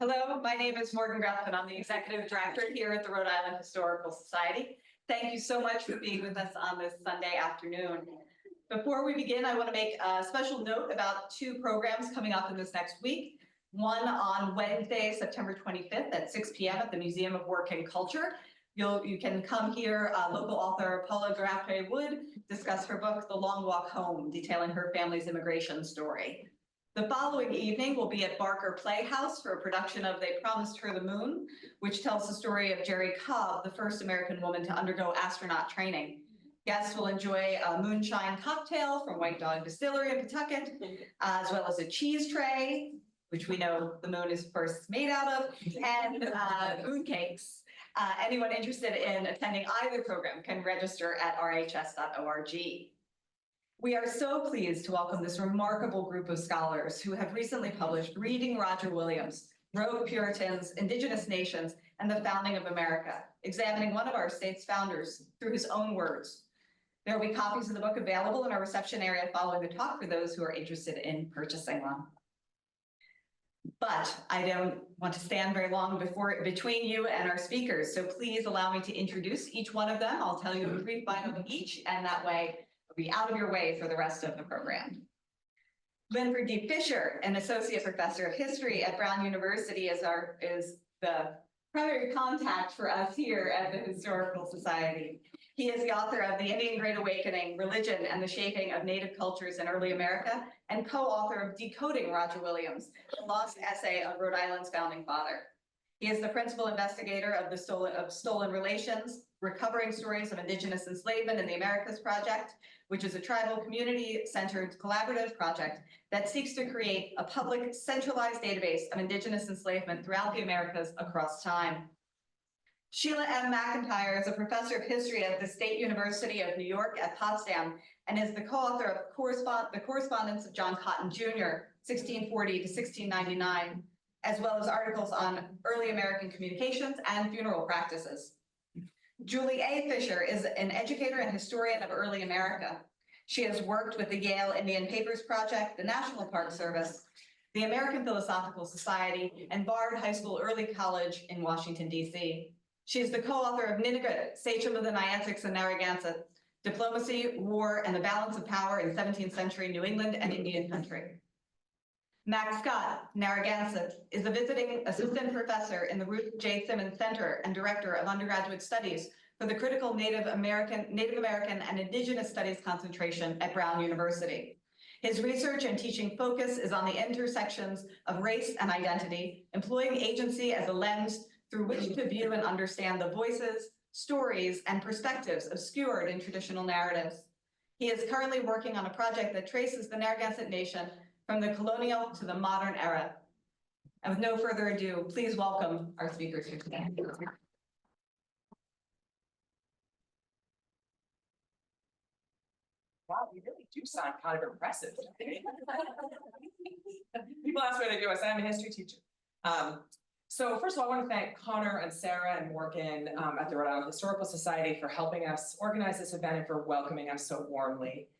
Hello, my name is Morgan Greff, and I'm the Executive Director here at the Rhode Island Historical Society. Thank you so much for being with us on this Sunday afternoon. Before we begin, I want to make a special note about two programs coming up in this next week. One on Wednesday, September 25th at 6 p.m. at the Museum of Work and Culture. You can come hear local author Paula Garafre-Wood discuss her book, The Long Walk Home, detailing her family's immigration story. The following evening will be at Barker Playhouse for a production of They Promised Her the Moon, which tells the story of Jerry Cobb, the first American woman to undergo astronaut training. Guests will enjoy a moonshine cocktail from White Dog Distillery in Pawtucket, as well as a cheese tray, which we know the moon is first made out of, and mooncakes. Anyone interested in attending either program can register at rhs.org. We are so pleased to welcome this remarkable group of scholars who have recently published Reading Roger Williams, Rogue Puritans, Indigenous Nations, and the Founding of America, examining one of our state's founders through his own words. There will be copies of the book available in our reception area following the talk for those who are interested in purchasing one. But I don't want to stand very long between you and our speakers, so please allow me to introduce each one of them. I'll tell you a brief bio of each, and that way be out of your way for the rest of the program. Linford D. Fisher, an associate professor of history at Brown University, is the primary contact for us here at the Historical Society. He is the author of The Indian Great Awakening, Religion and the Shaping of Native Cultures in Early America, and co-author of Decoding Roger Williams, a lost essay on Rhode Island's founding father. He is the principal investigator of Stolen Relations, Recovering Stories of Indigenous Enslavement in the Americas Project, which is a tribal community-centered collaborative project that seeks to create a public centralized database of Indigenous enslavement throughout the Americas across time. Sheila M. McIntyre is a professor of history at the State University of New York at Potsdam and is the co-author of The Correspondence of John Cotton, Jr., 1640 to 1699, as well as articles on early American communications and funeral practices. Julie A. Fisher is an educator and historian of early America. She has worked with the Yale Indian Papers Project, the National Park Service, the American Philosophical Society, and Bard High School Early College in Washington, D.C. She is the co-author of Ninigret, Sachem of the Nyansecks and Narragansett, Diplomacy, War, and the Balance of Power in 17th Century New England and Indian Country. Max Scott, Narragansett, is a visiting assistant professor in the Ruth J. Simmons Center and director of undergraduate studies for the critical Native American and Indigenous Studies concentration at Brown University. His research and teaching focus is on the intersections of race and identity, employing agency as a lens through which to view and understand the voices, stories, and perspectives obscured in traditional narratives. He is currently working on a project that traces the Narragansett Nation from the colonial to the modern era. And with no further ado, please welcome our speakers here today. Wow, you really do sound kind of impressive. People ask me what I do. I say I'm a history teacher. So first of all, I want to thank Connor and Sarah and Morgan at the Rhode Island Historical Society for helping us organize this event and for welcoming us so warmly.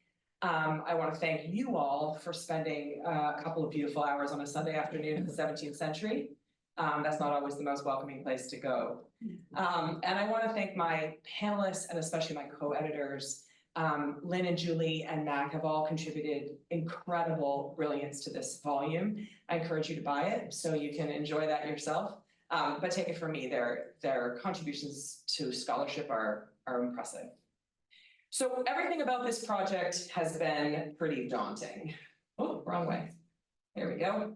I want to thank you all for spending a couple of beautiful hours on a Sunday afternoon in the 17th century. That's not always the most welcoming place to go. And I want to thank my panelists and especially my co-editors. Lynn and Julie and Mac have all contributed incredible brilliance to this volume. I encourage you to buy it so you can enjoy that yourself. But take it from me, their contributions to scholarship are impressive. So everything about this project has been pretty daunting. Oh, wrong way. There we go.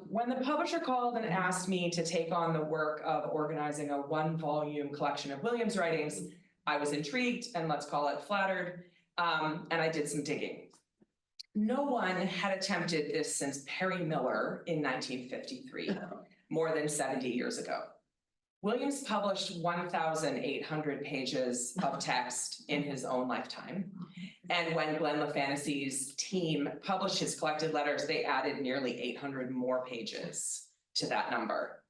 When the publisher called and asked me to take on the work of organizing a one-volume collection of Williams' writings, I was intrigued and let's call it flattered, and I did some digging. No one had attempted this since Perry Miller in 1953, more than 70 years ago. Williams published 1,800 pages of text in his own lifetime. And when Glenn LaFantasy's team published his collected letters, they added nearly 800 more pages to that number.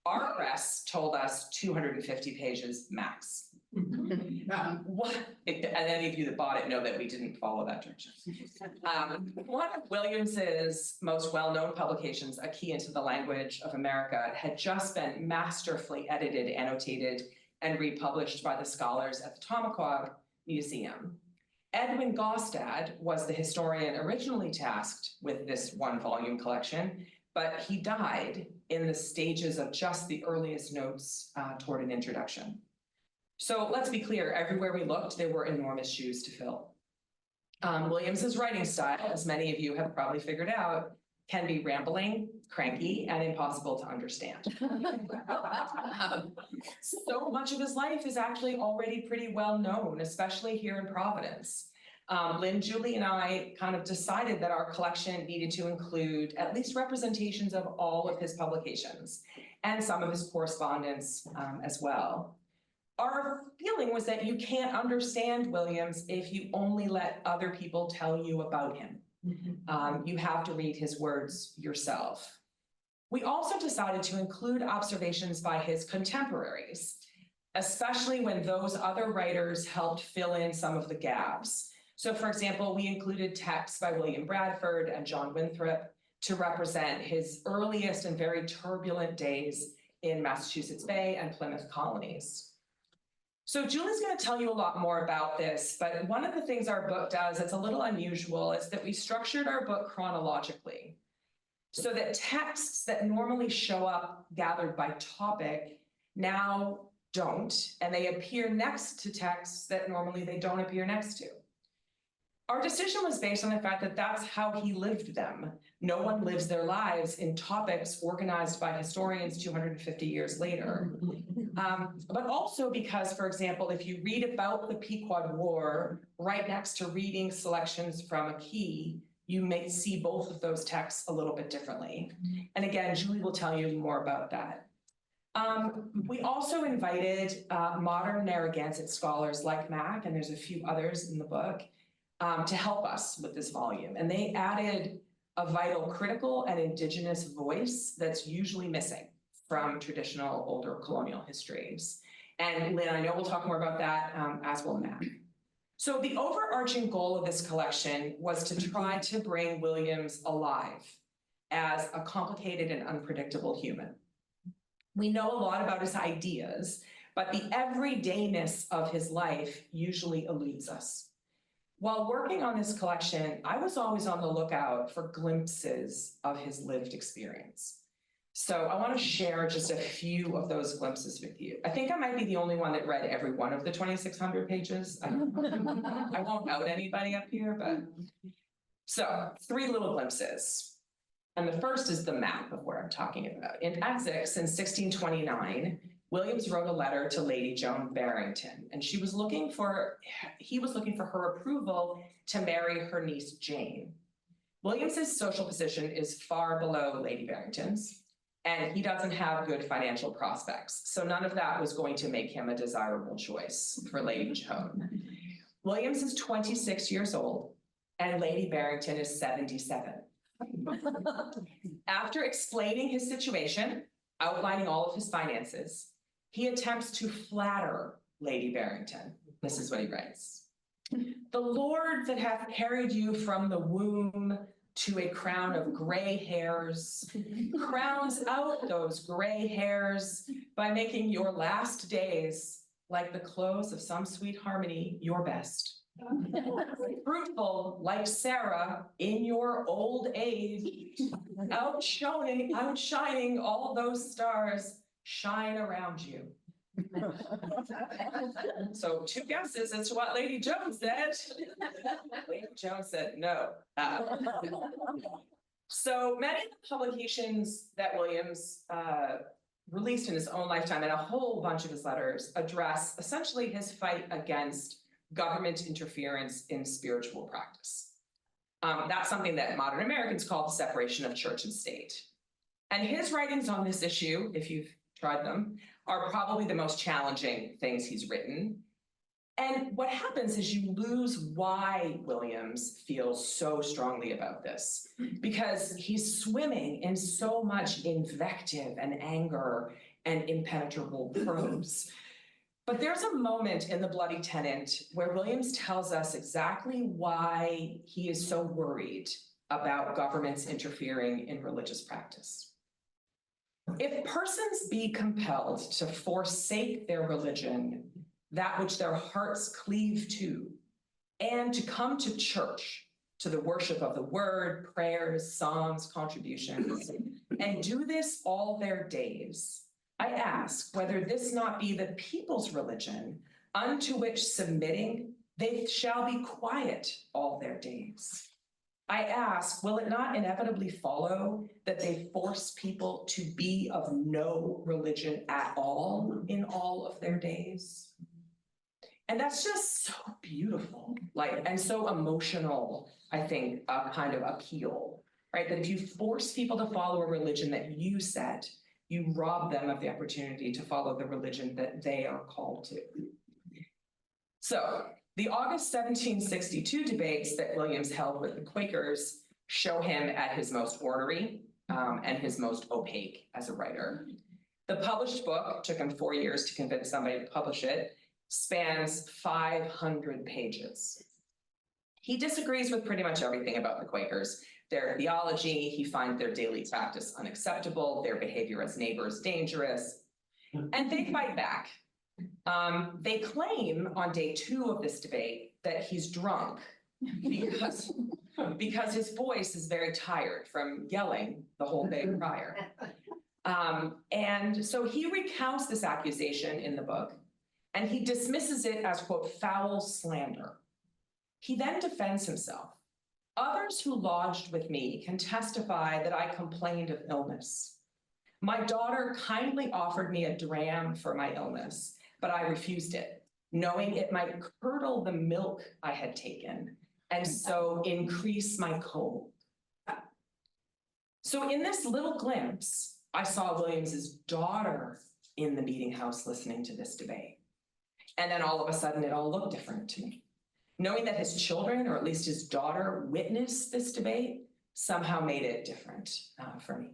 Our press told us 250 pages max. What, and any of you that bought it know that we didn't follow that direction. One of Williams's most well-known publications, A Key into the Language of America, had just been masterfully edited, annotated, and republished by the scholars at the Tomaquag Museum. Edwin Gostad was the historian originally tasked with this one-volume collection, but he died in the stages of just the earliest notes toward an introduction. So let's be clear, everywhere we looked, there were enormous shoes to fill. Williams's writing style, as many of you have probably figured out, can be rambling, cranky, and impossible to understand. So much of his life is actually already pretty well known, especially here in Providence. Lynn, Julie, and I kind of decided that our collection needed to include at least representations of all of his publications and some of his correspondence as well. Our feeling was that you can't understand Williams if you only let other people tell you about him. You have to read his words yourself. We also decided to include observations by his contemporaries, especially when those other writers helped fill in some of the gaps. So for example, we included texts by William Bradford and John Winthrop to represent his earliest and very turbulent days in Massachusetts Bay and Plymouth colonies. So Julie's going to tell you a lot more about this, but one of the things our book does that's a little unusual is that we structured our book chronologically, so that texts that normally show up gathered by topic now don't, and they appear next to texts that normally they don't appear next to. Our decision was based on the fact that that's how he lived them. No one lives their lives in topics organized by historians 250 years later. But also because, for example, if you read about the Pequod War, right next to reading selections from A Key, you may see both of those texts a little bit differently. And again, Julie will tell you more about that. We also invited modern Narragansett scholars like Mac, and there's a few others in the book, to help us with this volume. And they added a vital critical and Indigenous voice that's usually missing from traditional older colonial histories. And Lynn, I know we'll talk more about that, as will Matt. So the overarching goal of this collection was to try to bring Williams alive as a complicated and unpredictable human. We know a lot about his ideas, but the everydayness of his life usually eludes us. While working on this collection, I was always on the lookout for glimpses of his lived experience. So I want to share just a few of those glimpses with you. I think I might be the only one that read every one of the 2,600 pages. I won't out anybody up here, but so 3 little glimpses. And the first is the map of where I'm talking about. In Essex in 1629, Williams wrote a letter to Lady Joan Barrington, and he was looking for her approval to marry her niece Jane. Williams's social position is far below Lady Barrington's, and he doesn't have good financial prospects. So none of that was going to make him a desirable choice for Lady Joan. Williams is 26 years old, and Lady Barrington is 77. After explaining his situation, outlining all of his finances, he attempts to flatter Lady Barrington. This is what he writes. "The Lord that hath carried you from the womb to a crown of gray hairs crowns out those gray hairs by making your last days like the close of some sweet harmony, your best. Fruitful like Sarah in your old age, outshining all those stars shine around you." So 2 guesses as to what Lady Joan said. Lady Joan said no. So many of the publications that Williams released in his own lifetime, and a whole bunch of his letters, address essentially his fight against government interference in spiritual practice. That's something that modern Americans call the separation of church and state. And his writings on this issue, if you've tried them, are probably the most challenging things he's written. And what happens is you lose why Williams feels so strongly about this, because he's swimming in so much invective and anger and impenetrable prose. But there's a moment in The Bloody Tenant where Williams tells us exactly why he is so worried about governments interfering in religious practice. If persons be compelled to forsake their religion, that which their hearts cleave to, and to come to church, to the worship of the word, prayers, psalms, contributions, and do this all their days, I ask whether this not be the people's religion, unto which submitting they shall be quiet all their days. I ask, will it not inevitably follow that they force people to be of no religion at all in all of their days? And that's just so beautiful, like, and so emotional, I think, a kind of appeal, right? That if you force people to follow a religion that you set, you rob them of the opportunity to follow the religion that they are called to. So the August 1762 debates that Williams held with the Quakers show him at his most ornery and his most opaque as a writer. The published book, took him 4 years to convince somebody to publish it, spans 500 pages. He disagrees with pretty much everything about the Quakers. Their theology, he finds their daily practice unacceptable, their behavior as neighbors dangerous, and they fight back. They claim on day 2 of this debate that he's drunk because his voice is very tired from yelling the whole day prior. And so he recounts this accusation in the book, and he dismisses it as, quote, foul slander. He then defends himself. Others who lodged with me can testify that I complained of illness. My daughter kindly offered me a dram for my illness, but I refused it, knowing it might curdle the milk I had taken, and so increase my cold. So in this little glimpse, I saw Williams's daughter in the meeting house listening to this debate. And then all of a sudden, it all looked different to me. Knowing that his children, or at least his daughter, witnessed this debate somehow made it different for me.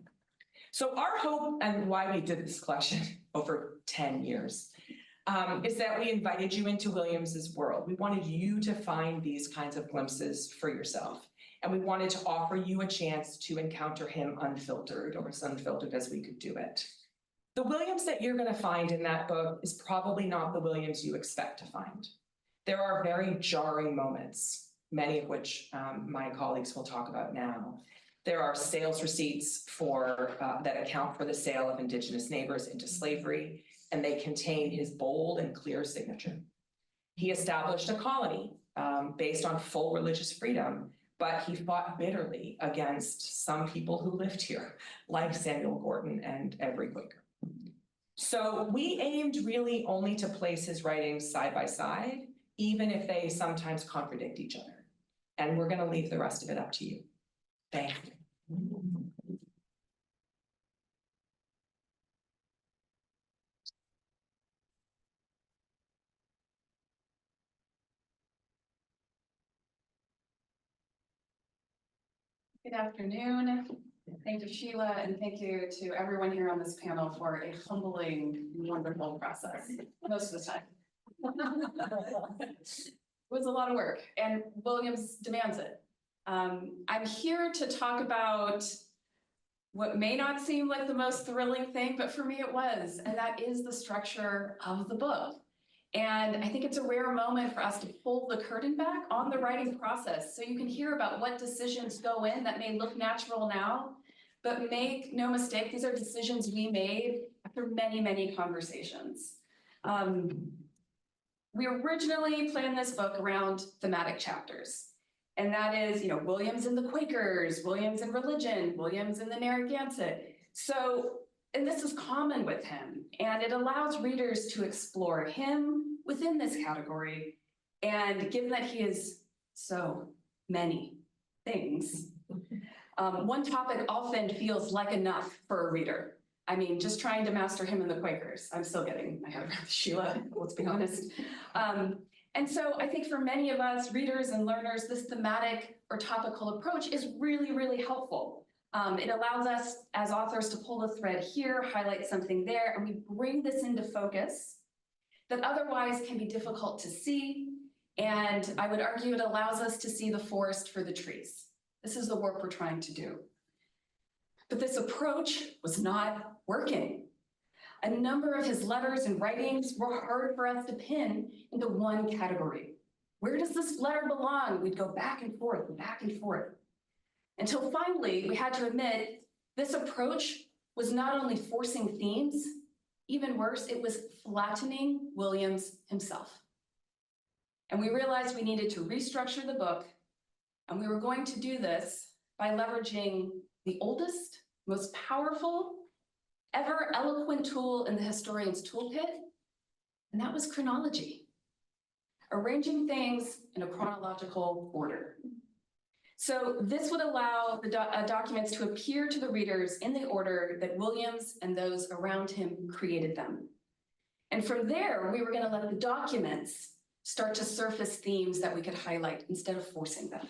So our hope, and why we did this collection over 10 years, is that we invited you into Williams's world. We wanted you to find these kinds of glimpses for yourself. And we wanted to offer you a chance to encounter him unfiltered, or as unfiltered as we could do it. The Williams that you're going to find in that book is probably not the Williams you expect to find. There are very jarring moments, many of which my colleagues will talk about now. There are sales receipts that account for the sale of Indigenous neighbors into slavery, and they contain his bold and clear signature. He established a colony based on full religious freedom, but he fought bitterly against some people who lived here, like Samuel Gorton and every Quaker. So we aimed really only to place his writings side by side, even if they sometimes contradict each other. And we're going to leave the rest of it up to you. Thank you. Good afternoon. Thank you, Sheila, and thank you to everyone here on this panel for a humbling, wonderful process, most of the time. It was a lot of work, and Williams demands it. I'm here to talk about what may not seem like the most thrilling thing, but for me it was, and that is the structure of the book. And I think it's a rare moment for us to pull the curtain back on the writing process so you can hear about what decisions go in that may look natural now, but make no mistake, these are decisions we made after many, many conversations. We originally planned this book around thematic chapters. And that is, Williams and the Quakers, Williams and religion, Williams and the Narragansett. So, and this is common with him, and it allows readers to explore him within this category. And given that he is so many things, one topic often feels like enough for a reader. I mean, just trying to master him and the Quakers. I'm still getting my head around Sheila, let's be honest. And so I think for many of us, readers and learners, this thematic or topical approach is really, really helpful. It allows us as authors to pull the thread here, highlight something there, and we bring this into focus that otherwise can be difficult to see. And I would argue it allows us to see the forest for the trees. This is the work we're trying to do. But this approach was not working. A number of his letters and writings were hard for us to pin into one category. Where does this letter belong? We'd go back and forth, until finally we had to admit this approach was not only forcing themes, even worse, it was flattening Williams himself. And we realized we needed to restructure the book, and we were going to do this by leveraging the oldest, most powerful, ever eloquent tool in the historian's toolkit, and that was chronology. Arranging things in a chronological order. So this would allow the documents to appear to the readers in the order that Williams and those around him created them. And from there, we were going to let the documents start to surface themes that we could highlight instead of forcing them.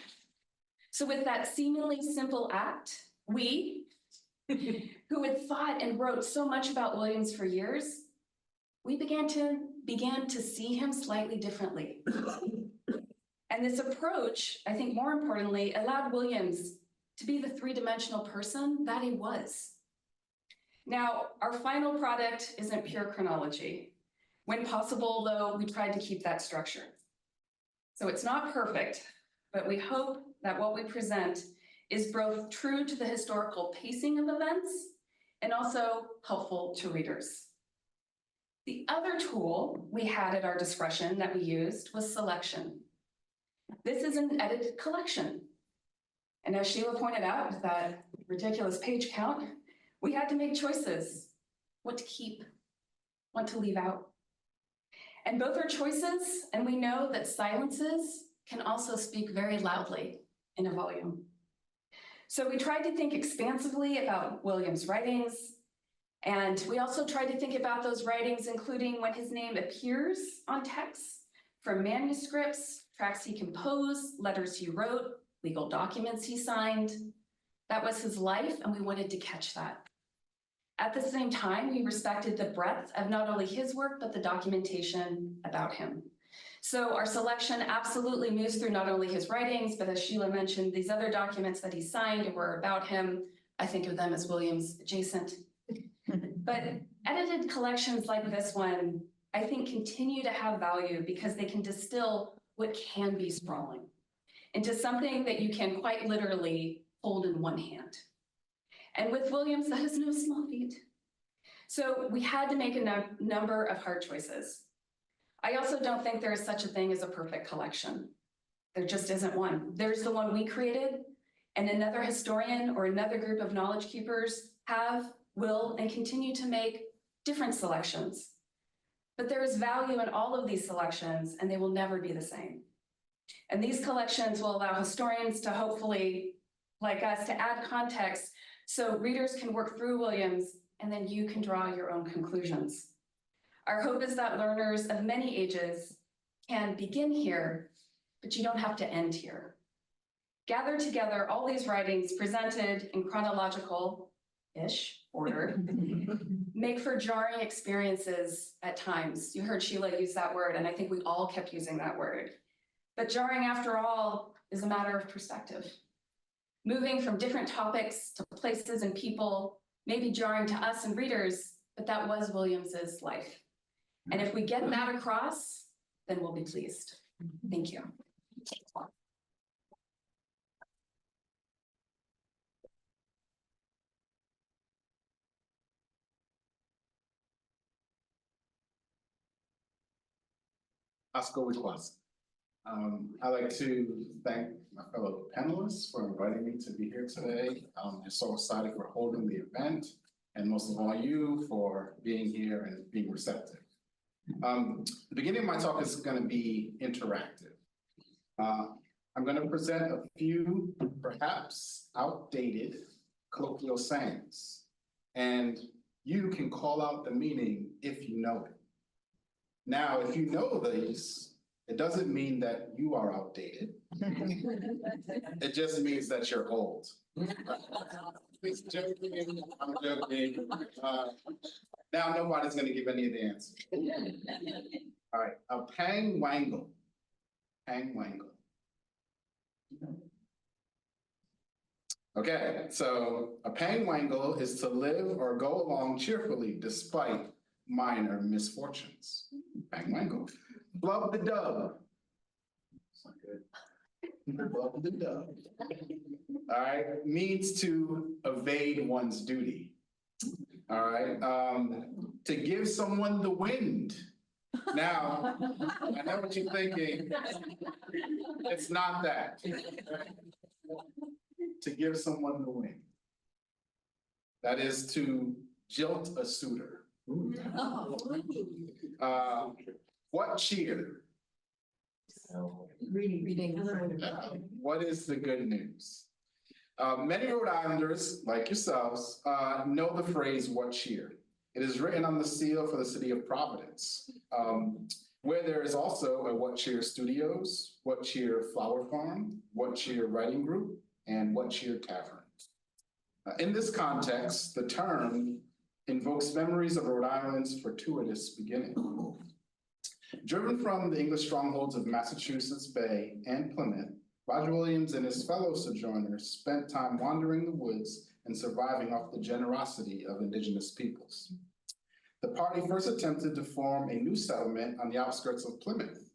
So with that seemingly simple act, we, who had thought and wrote so much about Williams for years, we began to see him slightly differently. And this approach, I think more importantly, allowed Williams to be the three-dimensional person that he was. Now, our final product isn't pure chronology. When possible, though, we tried to keep that structure. So it's not perfect, but we hope that what we present is both true to the historical pacing of events and also helpful to readers. The other tool we had at our discretion that we used was selection. This is an edited collection. And as Sheila pointed out, with that ridiculous page count, we had to make choices, what to keep, what to leave out. And both are choices, and we know that silences can also speak very loudly in a volume. So we tried to think expansively about Williams' writings, and we also tried to think about those writings, including when his name appears on texts, from manuscripts, tracts he composed, letters he wrote, legal documents he signed. That was his life, and we wanted to catch that. At the same time, we respected the breadth of not only his work, but the documentation about him. So our selection absolutely moves through not only his writings, but as Sheila mentioned, these other documents that he signed and were about him. I think of them as Williams adjacent. But edited collections like this one, I think, continue to have value because they can distill what can be sprawling into something that you can quite literally hold in one hand. And with Williams, that is no small feat. So we had to make a number of hard choices. I also don't think there is such a thing as a perfect collection. There just isn't one. There's the one we created, and another historian or another group of knowledge keepers have, will, and continue to make different selections. But there is value in all of these selections, and they will never be the same. And these collections will allow historians to hopefully, like us, to add context so readers can work through Williams, and then you can draw your own conclusions. Our hope is that learners of many ages can begin here, but you don't have to end here. Gather together all these writings presented in chronological-ish order, make for jarring experiences at times. You heard Sheila use that word, and I think we all kept using that word. But jarring, after all, is a matter of perspective. Moving from different topics to places and people may be jarring to us and readers, but that was Williams's life. And if we get that across, then we'll be pleased. Thank you. Oscar Wickwasp. I'd like to thank my fellow panelists for inviting me to be here today. I'm so excited for holding the event, and most of all you for being here and being receptive. The beginning of my talk is going to be interactive. I'm going to present a few perhaps outdated colloquial sayings, and you can call out the meaning if you know it. Now, if you know these, it doesn't mean that you are outdated. It just means that you're old. He's joking, I'm joking. Now nobody's gonna give any of the answers. All right, a pang wangle. Pang wangle. Okay, so a pang wangle is to live or go along cheerfully despite minor misfortunes. Pang wangle. Blub the dub. It's not good. Blub the dub. All right, means to evade one's duty. All right, to give someone the wind. Now, I know what you're thinking. It's not that. To give someone the wind. That is to jilt a suitor. What cheer? Reading. What is the good news? Many Rhode Islanders, like yourselves, know the phrase "what cheer." It is written on the seal for the city of Providence, where there is also a What Cheer Studios, What Cheer Flower Farm, What Cheer Writing Group, and What Cheer Tavern. In this context, the term invokes memories of Rhode Island's fortuitous beginning. Driven from the English strongholds of Massachusetts Bay and Plymouth, Roger Williams and his fellow sojourners spent time wandering the woods and surviving off the generosity of indigenous peoples. The party first attempted to form a new settlement on the outskirts of Plymouth,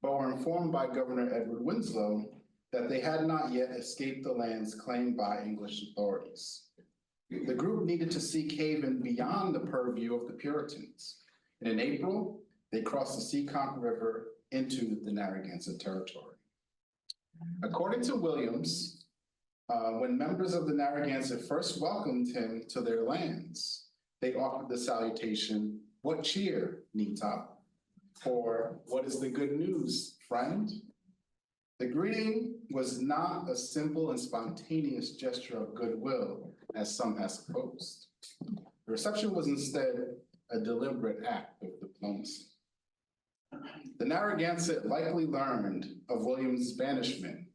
but were informed by Governor Edward Winslow that they had not yet escaped the lands claimed by English authorities. The group needed to seek haven beyond the purview of the Puritans. And in April, they crossed the Seekonk River into the Narragansett territory. According to Williams, when members of the Narragansett first welcomed him to their lands, they offered the salutation, "What cheer, Neetop?" Or "What is the good news, friend?" The greeting was not a simple and spontaneous gesture of goodwill, as some have supposed. The reception was instead a deliberate act of diplomacy. The Narragansett likely learned of Williams' banishment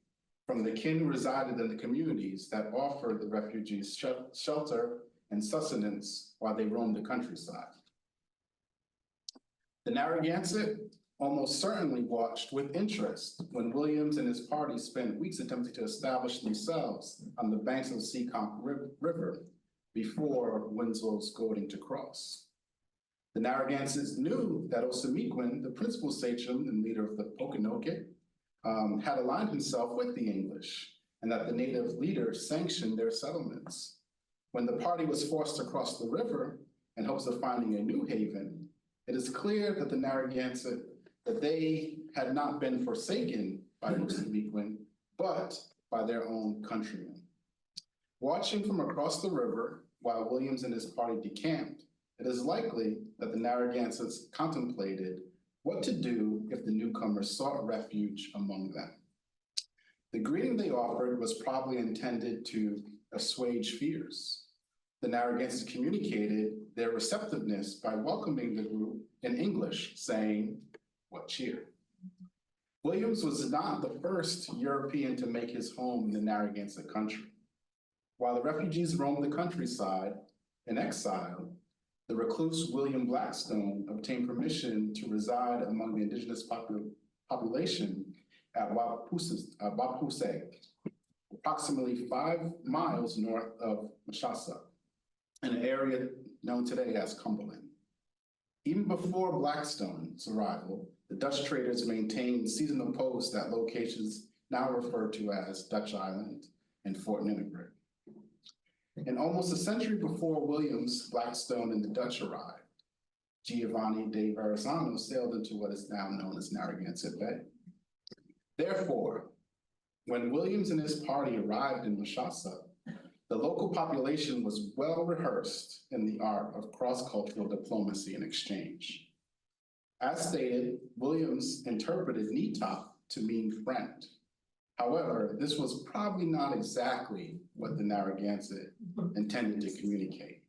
from the kin who resided in the communities that offered the refugees shelter and sustenance while they roamed the countryside. The Narragansett almost certainly watched with interest when Williams and his party spent weeks attempting to establish themselves on the banks of the Seekonk River before Winslow's goading to cross. The Narragansetts knew that Osamequin, the principal sachem and leader of the Pokanoket, had aligned himself with the English, and that the native leaders sanctioned their settlements. When the party was forced to cross the river in hopes of finding a new haven, it is clear that the Narragansett, that they had not been forsaken by Osamequin, but by their own countrymen. Watching from across the river while Williams and his party decamped, it is likely that the Narragansetts contemplated what to do if the newcomers sought refuge among them. The greeting they offered was probably intended to assuage fears. The Narragansetts communicated their receptiveness by welcoming the group in English, saying, "What cheer?" Williams was not the first European to make his home in the Narragansett country. While the refugees roamed the countryside in exile, the recluse William Blackstone obtained permission to reside among the indigenous population at Wapuseg, approximately 5 miles north of Mashasa, in an area known today as Cumberland. Even before Blackstone's arrival, the Dutch traders maintained seasonal posts at locations now referred to as Dutch Island and Fort Niniprig. And almost a century before Williams, Blackstone, and the Dutch arrived, Giovanni de Verrazano sailed into what is now known as Narragansett Bay. Therefore, when Williams and his party arrived in Mashasa, the local population was well rehearsed in the art of cross-cultural diplomacy and exchange. As stated, Williams interpreted Neetop to mean friend. However, this was probably not exactly what the Narragansett intended to communicate.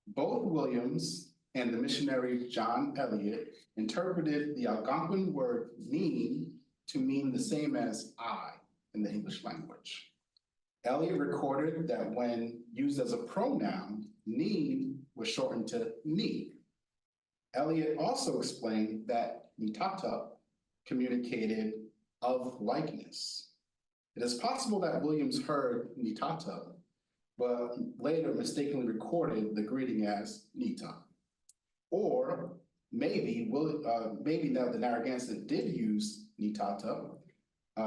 Both Williams and the missionary John Eliot interpreted the Algonquin word mean to mean the same as I in the English language. Eliot recorded that when used as a pronoun, need was shortened to ni. Eliot also explained that nitata communicated of likeness. It is possible that Williams heard nitata, but later mistakenly recorded the greeting as nita. Or maybe that the Narragansett did use nitata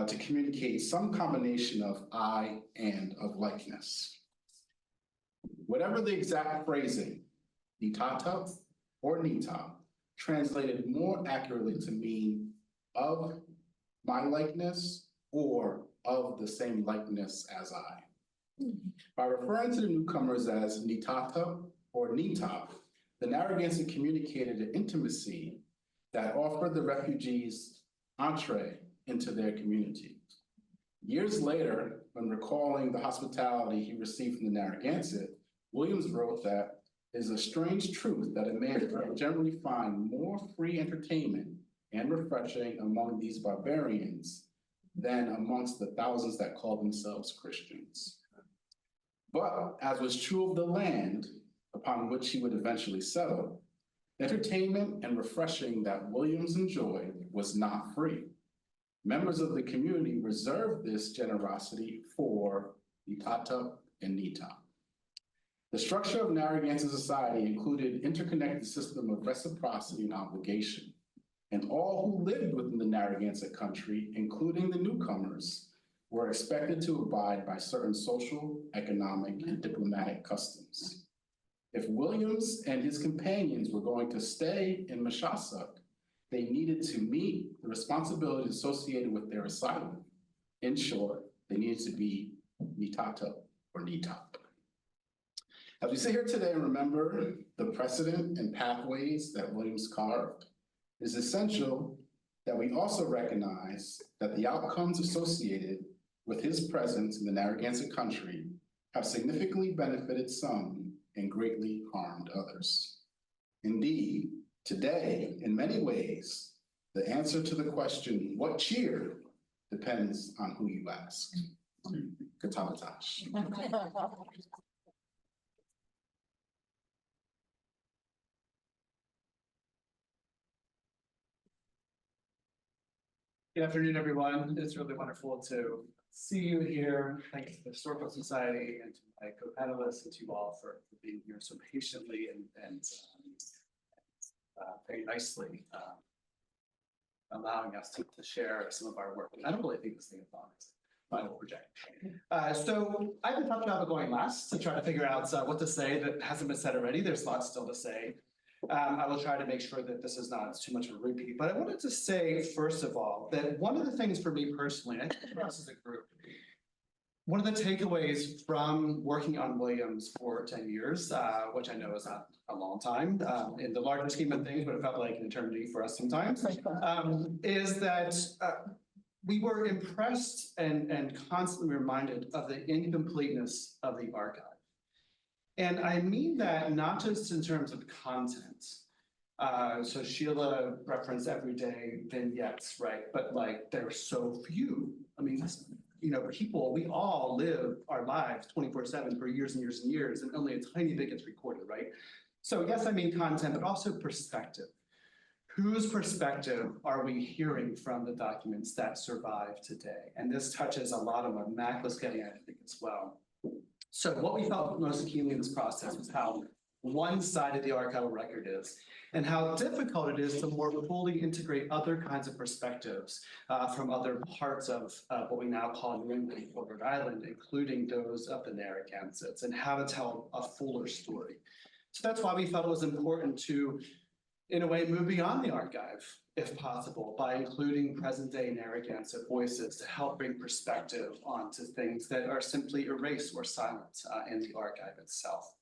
to communicate some combination of I and of likeness. Whatever the exact phrasing, nitata or nita, translated more accurately to mean of my likeness or of the same likeness as I. By referring to the newcomers as nitata or nita, the Narragansett communicated an intimacy that offered the refugees entree into their community. Years later, when recalling the hospitality he received from the Narragansett, Williams wrote that it is a strange truth that a man can generally find more free entertainment and refreshing among these barbarians than amongst the thousands that call themselves Christians. But as was true of the land upon which he would eventually settle, entertainment and refreshing that Williams enjoyed was not free. Members of the community reserved this generosity for nitata and nita. The structure of Narragansett society included an interconnected system of reciprocity and obligation, and all who lived within the Narragansett country, including the newcomers, were expected to abide by certain social, economic, and diplomatic customs. If Williams and his companions were going to stay in Mashasuk, they needed to meet the responsibilities associated with their asylum. In short, they needed to be nitata or nita. As we sit here today and remember the precedent and pathways that Williams carved, it is essential that we also recognize that the outcomes associated with his presence in the Narragansett country have significantly benefited some and greatly harmed others. Indeed, today, in many ways, the answer to the question, what cheer, depends on who you ask. Katamatash. Good afternoon, everyone. It's really wonderful to see you here. Thanks to the Historical Society and to my co-panelists and to you all for being here so patiently and very nicely allowing us to share some of our work. I don't really think this thing is on. I will project. So I have a tough job of going last to try to figure out what to say that hasn't been said already. There's lots still to say. I will try to make sure that this is not too much of a repeat, but I wanted to say, first of all, that one of the things for me personally, I think for us as a group, one of the takeaways from working on Williams for 10 years, which I know is not a long time in the larger scheme of things, but it felt like an eternity for us sometimes, is that we were impressed and constantly reminded of the incompleteness of the archive. And I mean that not just in terms of content. So Sheila referenced everyday vignettes, right? But like there are so few. I mean, you know, people, we all live our lives 24/7 for years and years and years, and only a tiny bit gets recorded, right? So yes, I mean content, but also perspective. Whose perspective are we hearing from the documents that survive today? And this touches a lot of what Mac was getting at, I think, as well. So what we felt most keenly in this process was how one-sided the archival record is and how difficult it is to more fully integrate other kinds of perspectives from other parts of what we now call New England or Rhode Island, including those of the Narragansetts, and how to tell a fuller story. So that's why we felt it was important to, in a way, move beyond the archive, if possible, by including present-day Narragansett voices to help bring perspective onto things that are simply erased or silent in the archive itself.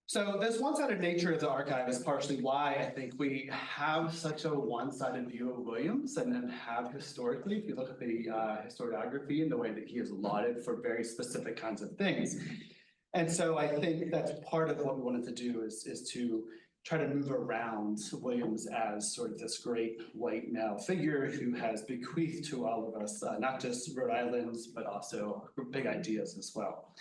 So this one-sided nature of the archive is partially why I think we have such a one-sided view of Williams and have historically, if you look at the historiography and the way that he is lauded for very specific kinds of things. And so I think that's part of what we wanted to do is to try to move around Williams as sort of this great white male figure who has bequeathed to all of us, not just Rhode Island's, but also big ideas as well.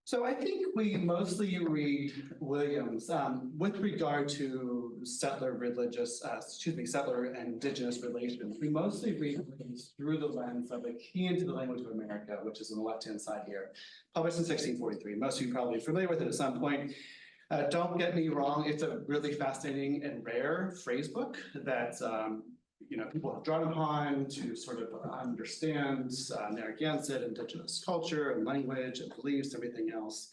So I think we mostly read Williams with regard to settler and indigenous relations. We mostly read Williams through the lens of A Key into the Language of America, which is on the left-hand side here, published in 1643. Most of you are probably familiar with it at some point. Don't get me wrong, it's a really fascinating and rare phrase book that people have drawn upon to sort of understand Narragansett, indigenous culture and language and beliefs, everything else.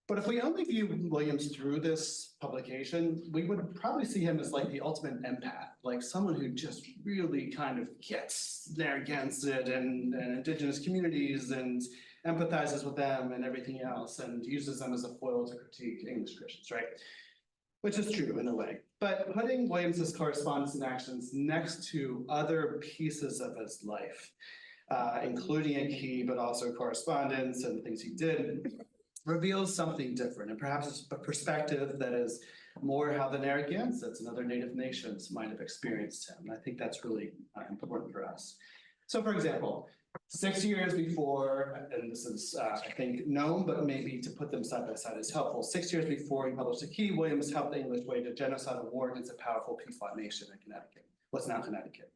But if we only view Williams through this publication, we would probably see him as like the ultimate empath, like someone who just really kind of gets Narragansett and indigenous communities and empathizes with them and everything else and uses them as a foil to critique English Christians, right? Which is true in a way. But putting Williams's correspondence and actions next to other pieces of his life, including A Key, but also correspondence and the things he did, reveals something different, and perhaps it's a perspective that is more how the Narragansetts and other Native nations might have experienced him. And I think that's really important for us. So for example, 6 years before, and this is, I think, known, but maybe to put them side by side is helpful. 6 years before he published A Key, Williams helped the English wage a genocidal war against a powerful Pequot nation in Connecticut, what's now Connecticut,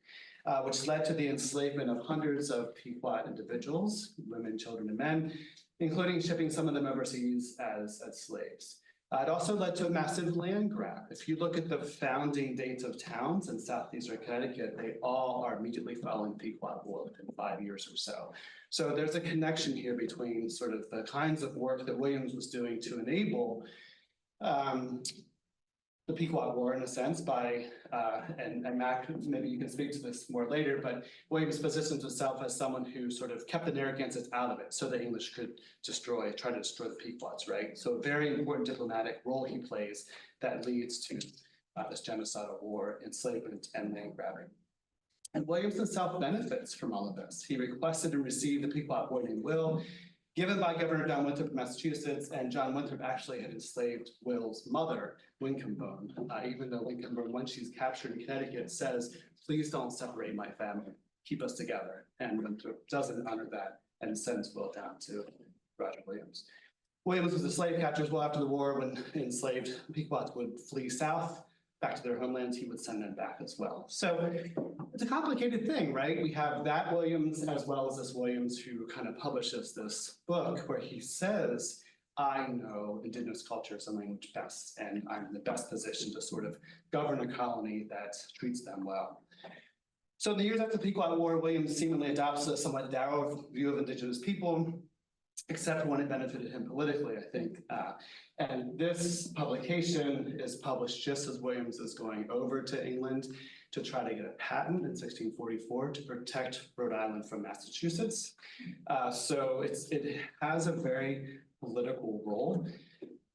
which led to the enslavement of hundreds of Pequot individuals, women, children, and men, including shipping some of them overseas as slaves. It also led to a massive land grab. If you look at the founding dates of towns in southeastern Connecticut, they all are immediately following Pequot War within 5 years or so. So there's a connection here between sort of the kinds of work that Williams was doing to enable the Pequot War in a sense by, and Mac, maybe you can speak to this more later, but Williams positions himself as someone who sort of kept the Narragansetts out of it so the English could try to destroy the Pequots, right? So a very important diplomatic role he plays that leads to this genocidal war, enslavement, and land grabbing. And Williams himself benefits from all of this. He requested and received the Pequot boy named Will, given by Governor John Winthrop of Massachusetts, and John Winthrop actually had enslaved Will's mother, Winkenbone, even though Winkenbone, when she's captured in Connecticut, says, please don't separate my family, keep us together. And Winthrop doesn't honor that and sends Will down to Roger Williams. Williams was a slave catcher as well. After the war, when enslaved Pequots would flee south, back to their homelands, he would send them back as well. So it's a complicated thing, right? We have that Williams as well as this Williams who kind of publishes this book where he says, I know indigenous cultures and language best, and I'm in the best position to sort of govern a colony that treats them well. So in the years after the Pequot War, Williams seemingly adopts a somewhat narrow view of indigenous people, except when it benefited him politically, I think. And this publication is published just as Williams is going over to England to try to get a patent in 1644 to protect Rhode Island from Massachusetts. So it has a very political role.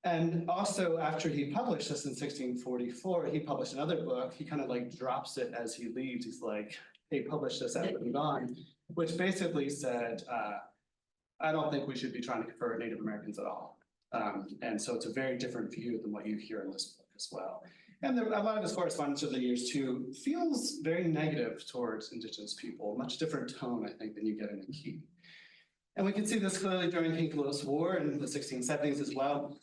And also after he published this in 1644, he published another book. He kind of like drops it as he leaves. He's like, hey, publish this after I'm gone, which basically said, I don't think we should be trying to convert Native Americans at all. And so it's a very different view than what you hear in this book as well. And a lot of this correspondence of the years too feels very negative towards indigenous people, much different tone, I think, than you get in A Key. And we can see this clearly during King Louis War in the 1670s as well,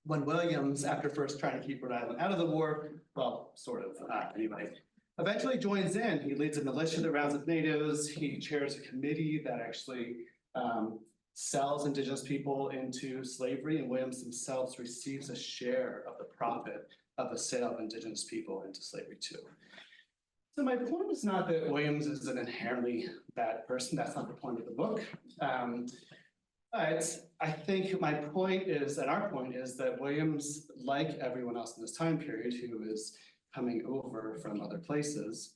when Williams, after first trying to keep Rhode Island out of the war, well, sort of, anyway, eventually joins in. He leads a militia that rounds up natives. He chairs a committee that actually sells indigenous people into slavery, and Williams himself receives a share of the profit of the sale of indigenous people into slavery too. So my point is not that Williams is an inherently bad person. That's not the point of the book. But I think my point is, and our point is that Williams, like everyone else in this time period who is coming over from other places,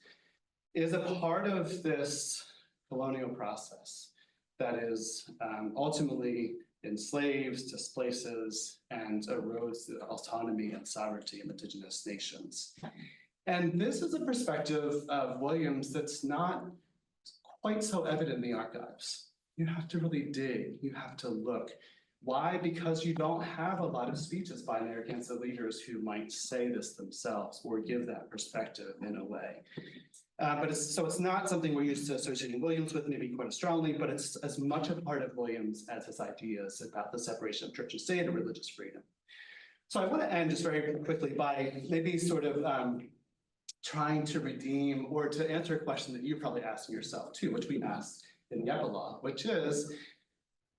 is a part of this colonial process that is ultimately enslaves, displaces, and erodes the autonomy and sovereignty of indigenous nations. And this is a perspective of Williams that's not quite so evident in the archives. You have to really dig, you have to look. Why? Because you don't have a lot of speeches by Narragansett leaders who might say this themselves or give that perspective in a way. So it's not something we're used to associating Williams with maybe quite as strongly, but it's as much a part of Williams as his ideas about the separation of church and state and religious freedom. So I want to end just very quickly by maybe sort of trying to redeem or to answer a question that you're probably asking yourself too, which we asked in the epilogue, which is,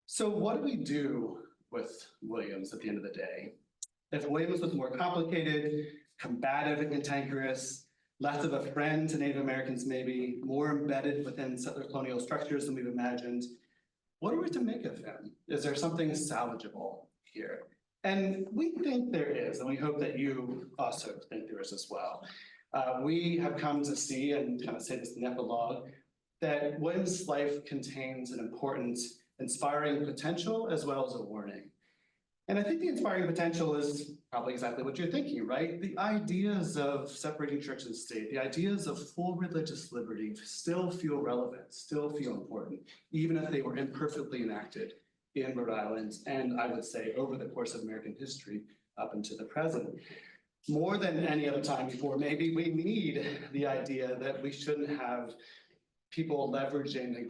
so what do we do with Williams at the end of the day? If Williams was more complicated, combative and cantankerous, less of a friend to Native Americans maybe, more embedded within settler colonial structures than we've imagined, what are we to make of him? Is there something salvageable here? And we think there is, and we hope that you also think there is as well. We have come to see, and kind of say this in the epilogue, that Williams' life contains an important, inspiring potential as well as a warning. And I think the inspiring potential is probably exactly what you're thinking, right? The ideas of separating church and state, the ideas of full religious liberty still feel relevant, still feel important, even if they were imperfectly enacted in Rhode Island, and I would say over the course of American history up into the present. More than any other time before, maybe we need the idea that we shouldn't have people leveraging,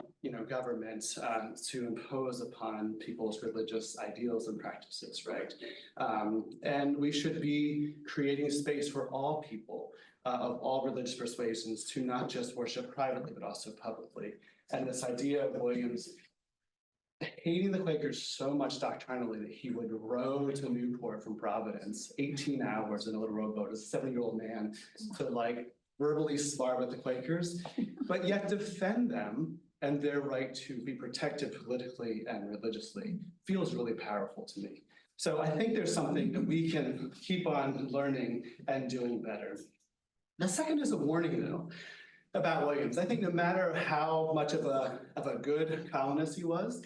government to impose upon people's religious ideals and practices, right? And we should be creating space for all people of all religious persuasions to not just worship privately, but also publicly. And this idea of Williams hating the Quakers so much doctrinally that he would row to Newport from Providence, 18 hours in a little rowboat as a 70-year-old man to verbally spar with the Quakers, but yet defend them and their right to be protected politically and religiously feels really powerful to me. So I think there's something that we can keep on learning and doing better. The second is a warning, though, about Williams. I think no matter how much of a good colonist he was,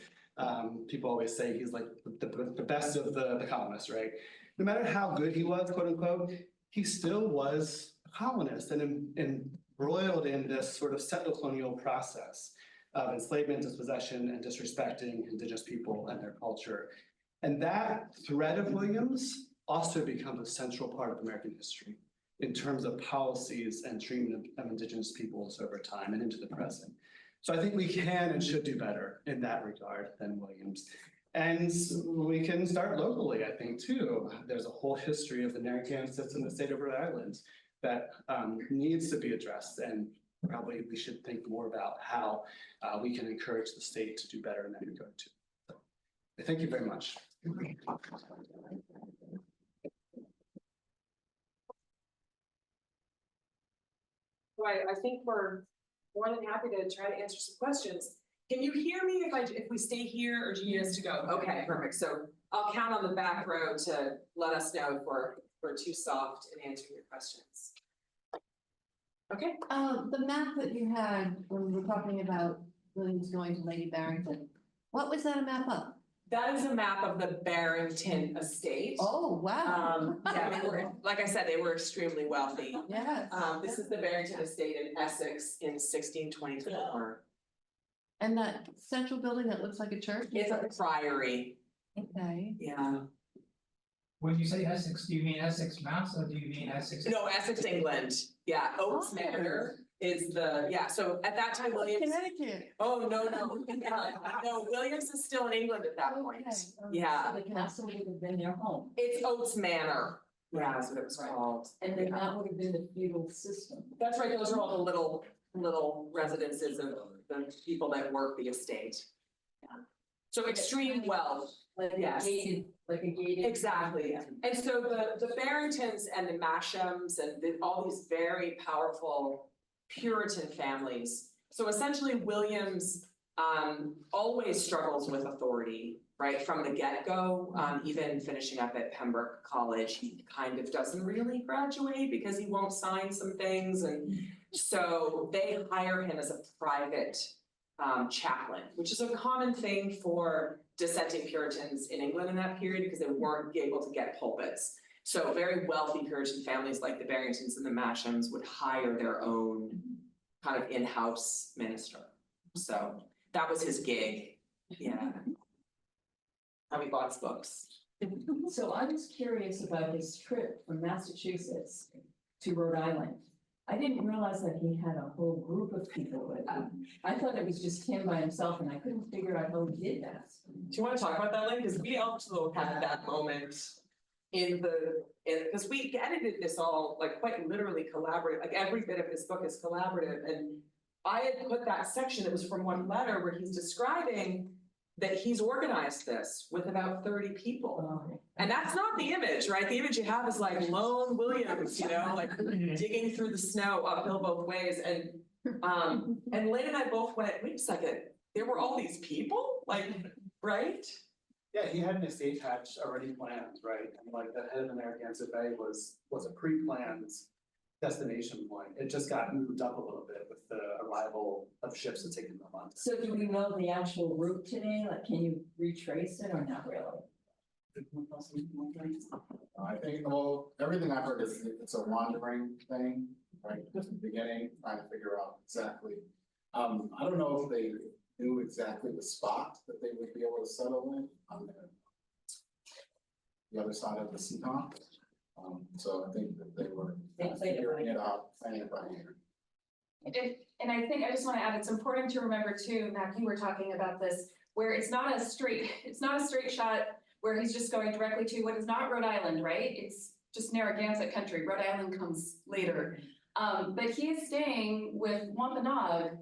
people always say he's like the best of the colonists, right? No matter how good he was, quote unquote, he still was a colonist and embroiled in this sort of settler colonial process of enslavement, dispossession, and disrespecting Indigenous people and their culture. And that thread of Williams also becomes a central part of American history in terms of policies and treatment of Indigenous peoples over time and into the present. So I think we can and should do better in that regard than Williams. And we can start locally, I think, too. There's a whole history of the Narragansetts in the state of Rhode Island that needs to be addressed. And probably we should think more about how we can encourage the state to do better in that regard, too. So, thank you very much. Right, I think we're more than happy to try to answer some questions. Can you hear me if we stay here, or do you need us to go? Okay, perfect. So I'll count on the back row to let us know if we're too soft in answering your questions. Okay. The map that you had when we were talking about Williams going to Lady Barrington, what was that a map of? That is a map of the Barrington estate. Oh, wow. Yeah, they were, like I said, they were extremely wealthy. Yes. This is the Barrington estate in Essex in 1624. And that central building that looks like a church? It's a priory. Okay. Yeah. When you say Essex, do you mean Essex, Mass, or do you mean Essex? No, Essex, England. Yeah, Oaks Oh. Manor is so at that time, Williams. Connecticut. Oh, no. No, Williams is still in England at that point. Okay. Yeah. So the castle would have been their home. It's Oaks Manor. Yeah, that's what it was called. And then that would have been the feudal system. That's right, those are all the little residences of the people that work the estate. Yeah. So extreme wealth. Yes. Like a gated. Exactly. And so the Barringtons and the Mashams and all these very powerful Puritan families. So essentially Williams always struggles with authority, right, from the get-go. Even finishing up at Pembroke College, he kind of doesn't really graduate because he won't sign some things. And so they hire him as a private chaplain, which is a common thing for dissenting Puritans in England in that period because they weren't able to get pulpits. So very wealthy Puritan families like the Barringtons and the Mashams would hire their own kind of in-house minister. So that was his gig. Yeah. how he bought his books. So I was curious about his trip from Massachusetts to Rhode Island. I didn't realize that he had a whole group of people with him. I thought it was just him by himself and I couldn't figure out how he did that. Do you want to talk about that, Lynn? Because we also had that moment because we edited this all like quite literally collaborative, like every bit of this book is collaborative. And I had put that section that was from one letter where he's describing that he's organized this with about 30 people. And that's not the image, right? The image you have is like lone Williams, you know, like digging through the snow uphill both ways. And Lynn and I both went, wait a second, there were all these people, like, right? Yeah, he had an estate hatch already planned, right? And like the head of the Narragansett Bay was a pre-planned destination point. It just got moved up a little bit with the arrival of ships that take them a month. So do we know the actual route today? Like, can you retrace it or not really? I think, well, everything I've heard is it's a wandering thing, right, just the beginning, trying to figure out exactly. I don't know if they knew exactly the spot that they would be able to settle in on the other side of the Seekonk. So I think that they were figuring it out, planning it by ear. And I think I just want to add, it's important to remember too, Mac, you were talking about this, where it's not a straight shot where he's just going directly to what is not Rhode Island, right? It's just Narragansett country. Rhode Island comes later. But he is staying with Wampanoag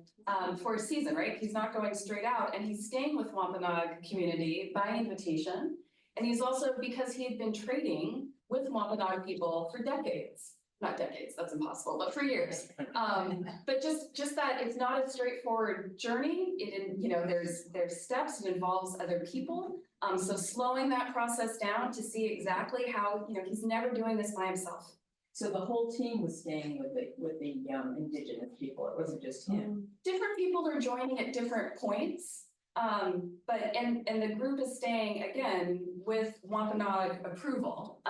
for a season, right? He's not going straight out, and he's staying with Wampanoag community by invitation. And he's also, because he had been trading with Wampanoag people for decades. Not decades, that's impossible, but for years. But just that it's not a straightforward journey. There's steps, it involves other people. So slowing that process down to see exactly how, he's never doing this by himself. So the whole team was staying with the Indigenous people. It wasn't just him. Different people are joining at different points. But the group is staying again with Wampanoag approval.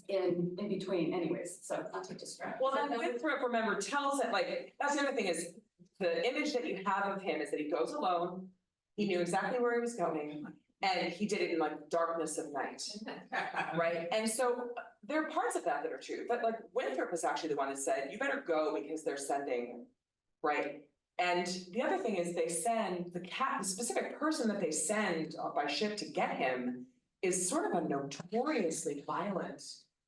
In between anyways, so not to distract. Well, then Winthrop, remember, tells it, like, that's the other thing is, the image that you have of him is that he goes alone, he knew exactly where he was going, and he did it in like darkness of night, right? And so there are parts of that that are true, but like Winthrop was actually the one that said, you better go because they're sending, right? And the other thing is they send the specific person that they send by ship to get him is sort of a notoriously violent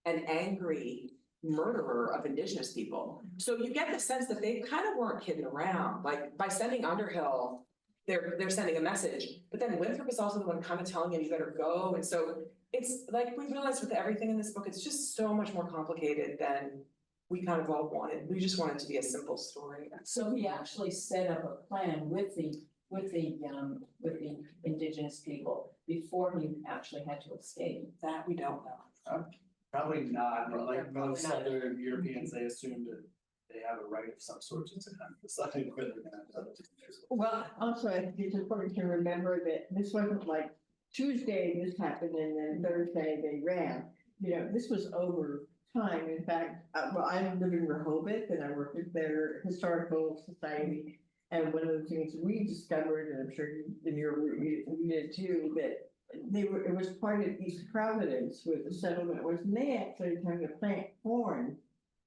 and angry murderer of Indigenous people. So you get the sense that they kind of weren't kidding around. Like by sending Underhill, they're sending a message, but then Winthrop is also the one kind of telling him you better go. And so it's like we realized with everything in this book, it's just so much more complicated than we kind of all wanted. We just wanted it to be a simple story. So he actually set up a plan with the Indigenous people before he actually had to escape. That we don't know. Probably not, but like most other Europeans, they assumed that they have a right of some sort to kind of decide whether they're gonna have to. Well, also, I think it's important to remember that this wasn't like Tuesday this happened and then Thursday they ran. This was over time. In fact, I live in Rehoboth and I work with their historical society. And one of the things we discovered, and I'm sure in your you did too, that it was part of East Providence where the settlement was, and they actually tried to plant corn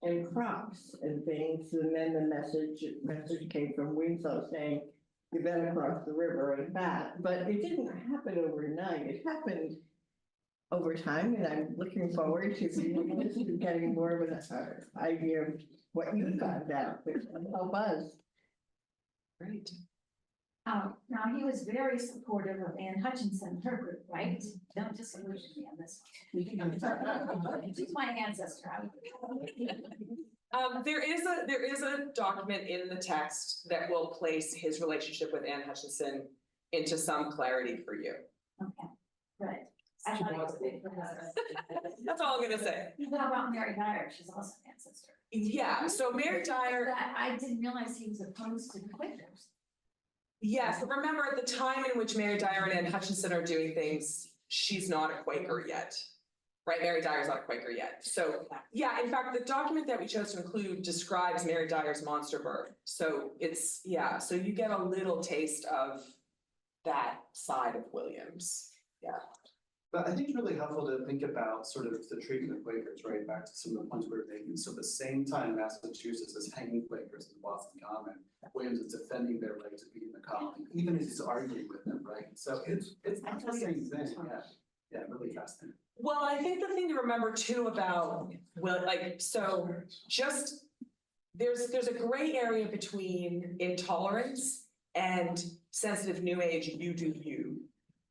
and crops and things. And then the message came from Winslow saying, you better cross the river and back. But it didn't happen overnight. It happened over time. And I'm looking forward to getting more of an idea of what you found out, which will help us. Great. Now, he was very supportive of Anne Hutchinson, her group, right? Don't disillusion me on this one. She's my ancestor. There is a document in the text that will place his relationship with Anne Hutchinson into some clarity for you. Okay, good. I thought it was big for her. That's all I'm gonna say. What about Mary Dyer? She's also an ancestor. Yeah, so Mary Dyer. I didn't realize he was opposed to the Quakers. Yes, but remember at the time in which Mary Dyer and Anne Hutchinson are doing things, she's not a Quaker yet. Right, Mary Dyer's not a Quaker yet. So yeah, in fact, the document that we chose to include describes Mary Dyer's monster birth. So so you get a little taste of that side of Williams. But I think it's really helpful to think about sort of the treatment of Quakers, right, back to some of the points we were making. So at the same time Massachusetts is hanging Quakers in Boston Common, Williams is defending their right to be in the colony, even as he's arguing with them, right? So it's not the same thing, yeah, really fascinating. Well, I think the thing to remember too about, just, there's a gray area between intolerance and sensitive new age, you do you,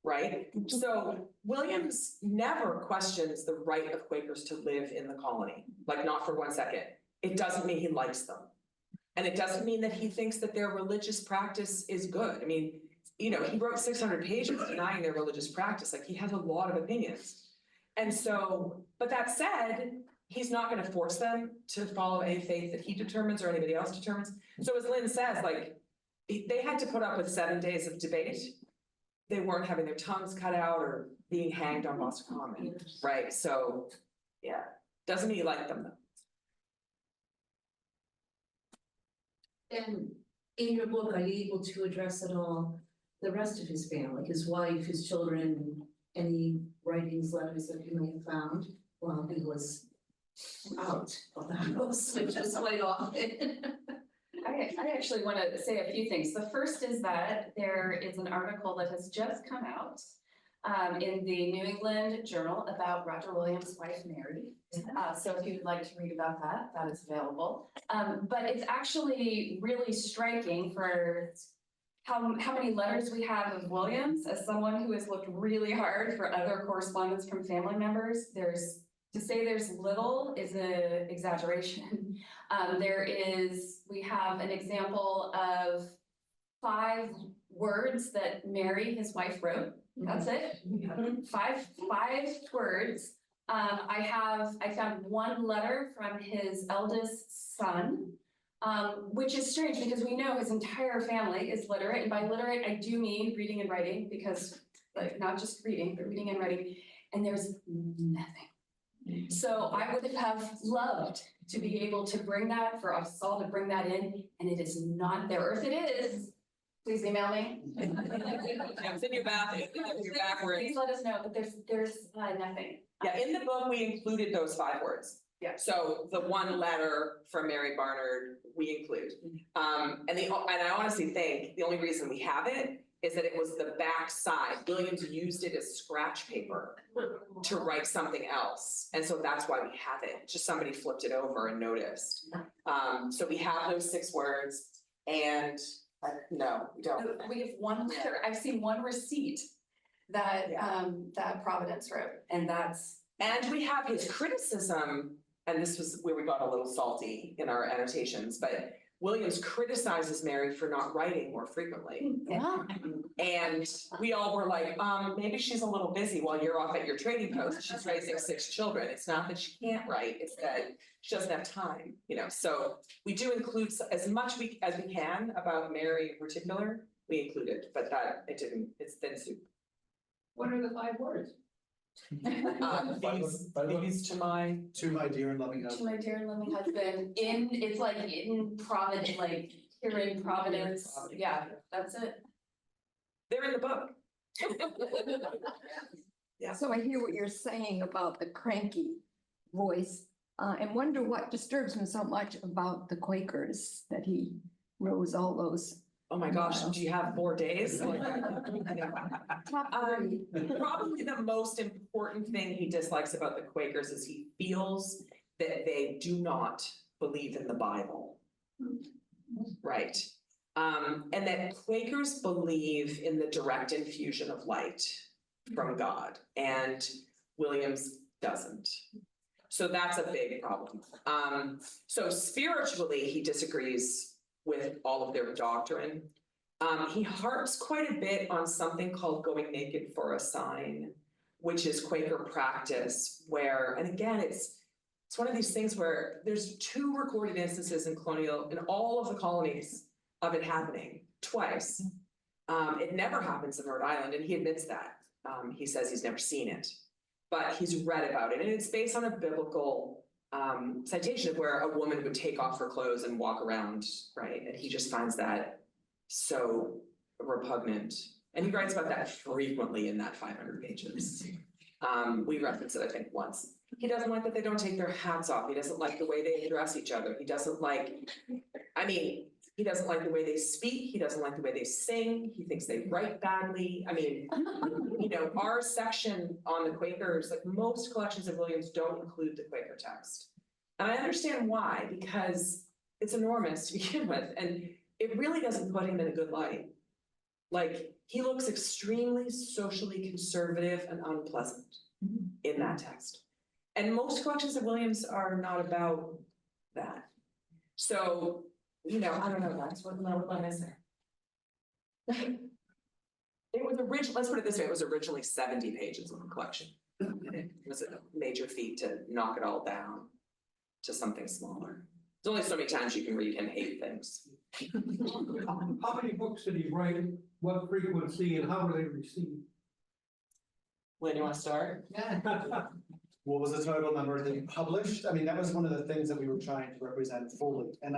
right? So Williams never questions the right of Quakers to live in the colony, like not for 1 second. It doesn't mean he likes them. And it doesn't mean that he thinks that their religious practice is good. I mean, he wrote 600 pages denying their religious practice. Like, he has a lot of opinions. And so, but that said, he's not going to force them to follow a faith that he determines or anybody else determines. So as Lynn says, like, they had to put up with 7 days of debate. They weren't having their tongues cut out or being hanged on Boston Common, right? So, yeah, doesn't mean you like them though. And in your book, are you able to address at all the rest of his family, his wife, his children, any writings, letters that you may have found while he was out of the house, which is quite often? I actually want to say a few things. The first is that there is an article that has just come out in the New England Journal about Roger Williams' wife, Mary. So if you'd like to read about that, that is available. But it's actually really striking for how many letters we have of Williams. As someone who has looked really hard for other correspondence from family members, to say there's little is an exaggeration. We have an example of 5 words that Mary, his wife, wrote. That's it. 5 words. I found 1 letter from his eldest son, which is strange because we know his entire family is literate. And by literate, I do mean reading and writing, because like not just reading, but reading and writing. And there's nothing. So I would have loved to be able to bring that, for us all to bring that in, and it is not there. Or if it is, please email me. It's in your backwards. Please let us know, but there's nothing. Yeah, in the book, we included those 5 words. Yeah. So the 1 letter from Mary Barnard, we include. And I honestly think the only reason we have it is that it was the back side. Williams used it as scratch paper to write something else. And so that's why we have it. Just somebody flipped it over and noticed. So we have those 6 words, and no, we don't. We have 1 letter. I've seen 1 receipt that that Providence wrote, and that's. And we have his criticism, and this was where we got a little salty in our annotations, but Williams criticizes Mary for not writing more frequently. Yeah. And we all were like, maybe she's a little busy while you're off at your trading post. She's raising 6 children. It's not that she can't write, it's that she doesn't have time, So we do include as much as we can about Mary in particular, we include it, but it's thin soup. What are the 5 words? These to my dear and loving To husband. my dear and loving husband, it's like in Providence, like here in Providence. Yeah, that's it. They're in the book. So I hear what you're saying about the cranky voice, and wonder what disturbs him so much about the Quakers, that he rose all those. Oh my gosh, do you have 4 days? Top 3. Probably the most important thing he dislikes about the Quakers is he feels that they do not believe in the Bible. Right. And that Quakers believe in the direct infusion of light from God, and Williams doesn't. So that's a big problem. So spiritually, he disagrees with all of their doctrine. He harps quite a bit on something called going naked for a sign, which is Quaker practice, where, and again, it's one of these things where there's 2 recorded instances in all of the colonies of it happening twice. It never happens in Rhode Island, and he admits that. He says he's never seen it, but he's read about it, and it's based on a biblical citation of where a woman would take off her clothes and walk around, right? And he just finds that so repugnant And he writes about that frequently in that 500 pages. We reference it, I think, once. He doesn't like that they don't take their hats off. He doesn't like the way they address each other. He doesn't like, he doesn't like the way they speak. He doesn't like the way they sing. He thinks they write badly. Our section on the Quakers, like most collections of Williams don't include the Quaker text. And I understand why, because it's enormous to begin with, and it really doesn't put him in a good light. Like, he looks extremely socially conservative and unpleasant in that text. And most collections of Williams are not about that. So, I don't know, that's what I say. It was originally, let's put it this way, it was originally 70 pages of the collection. It was a major feat to knock it all down to something smaller. There's only so many times you can read him hate things. How many books did he write? What frequency and how were they received? Lynn, you want to start? Yeah. What was the total number that he published? I mean, that was one of the things that we were trying to represent fully. And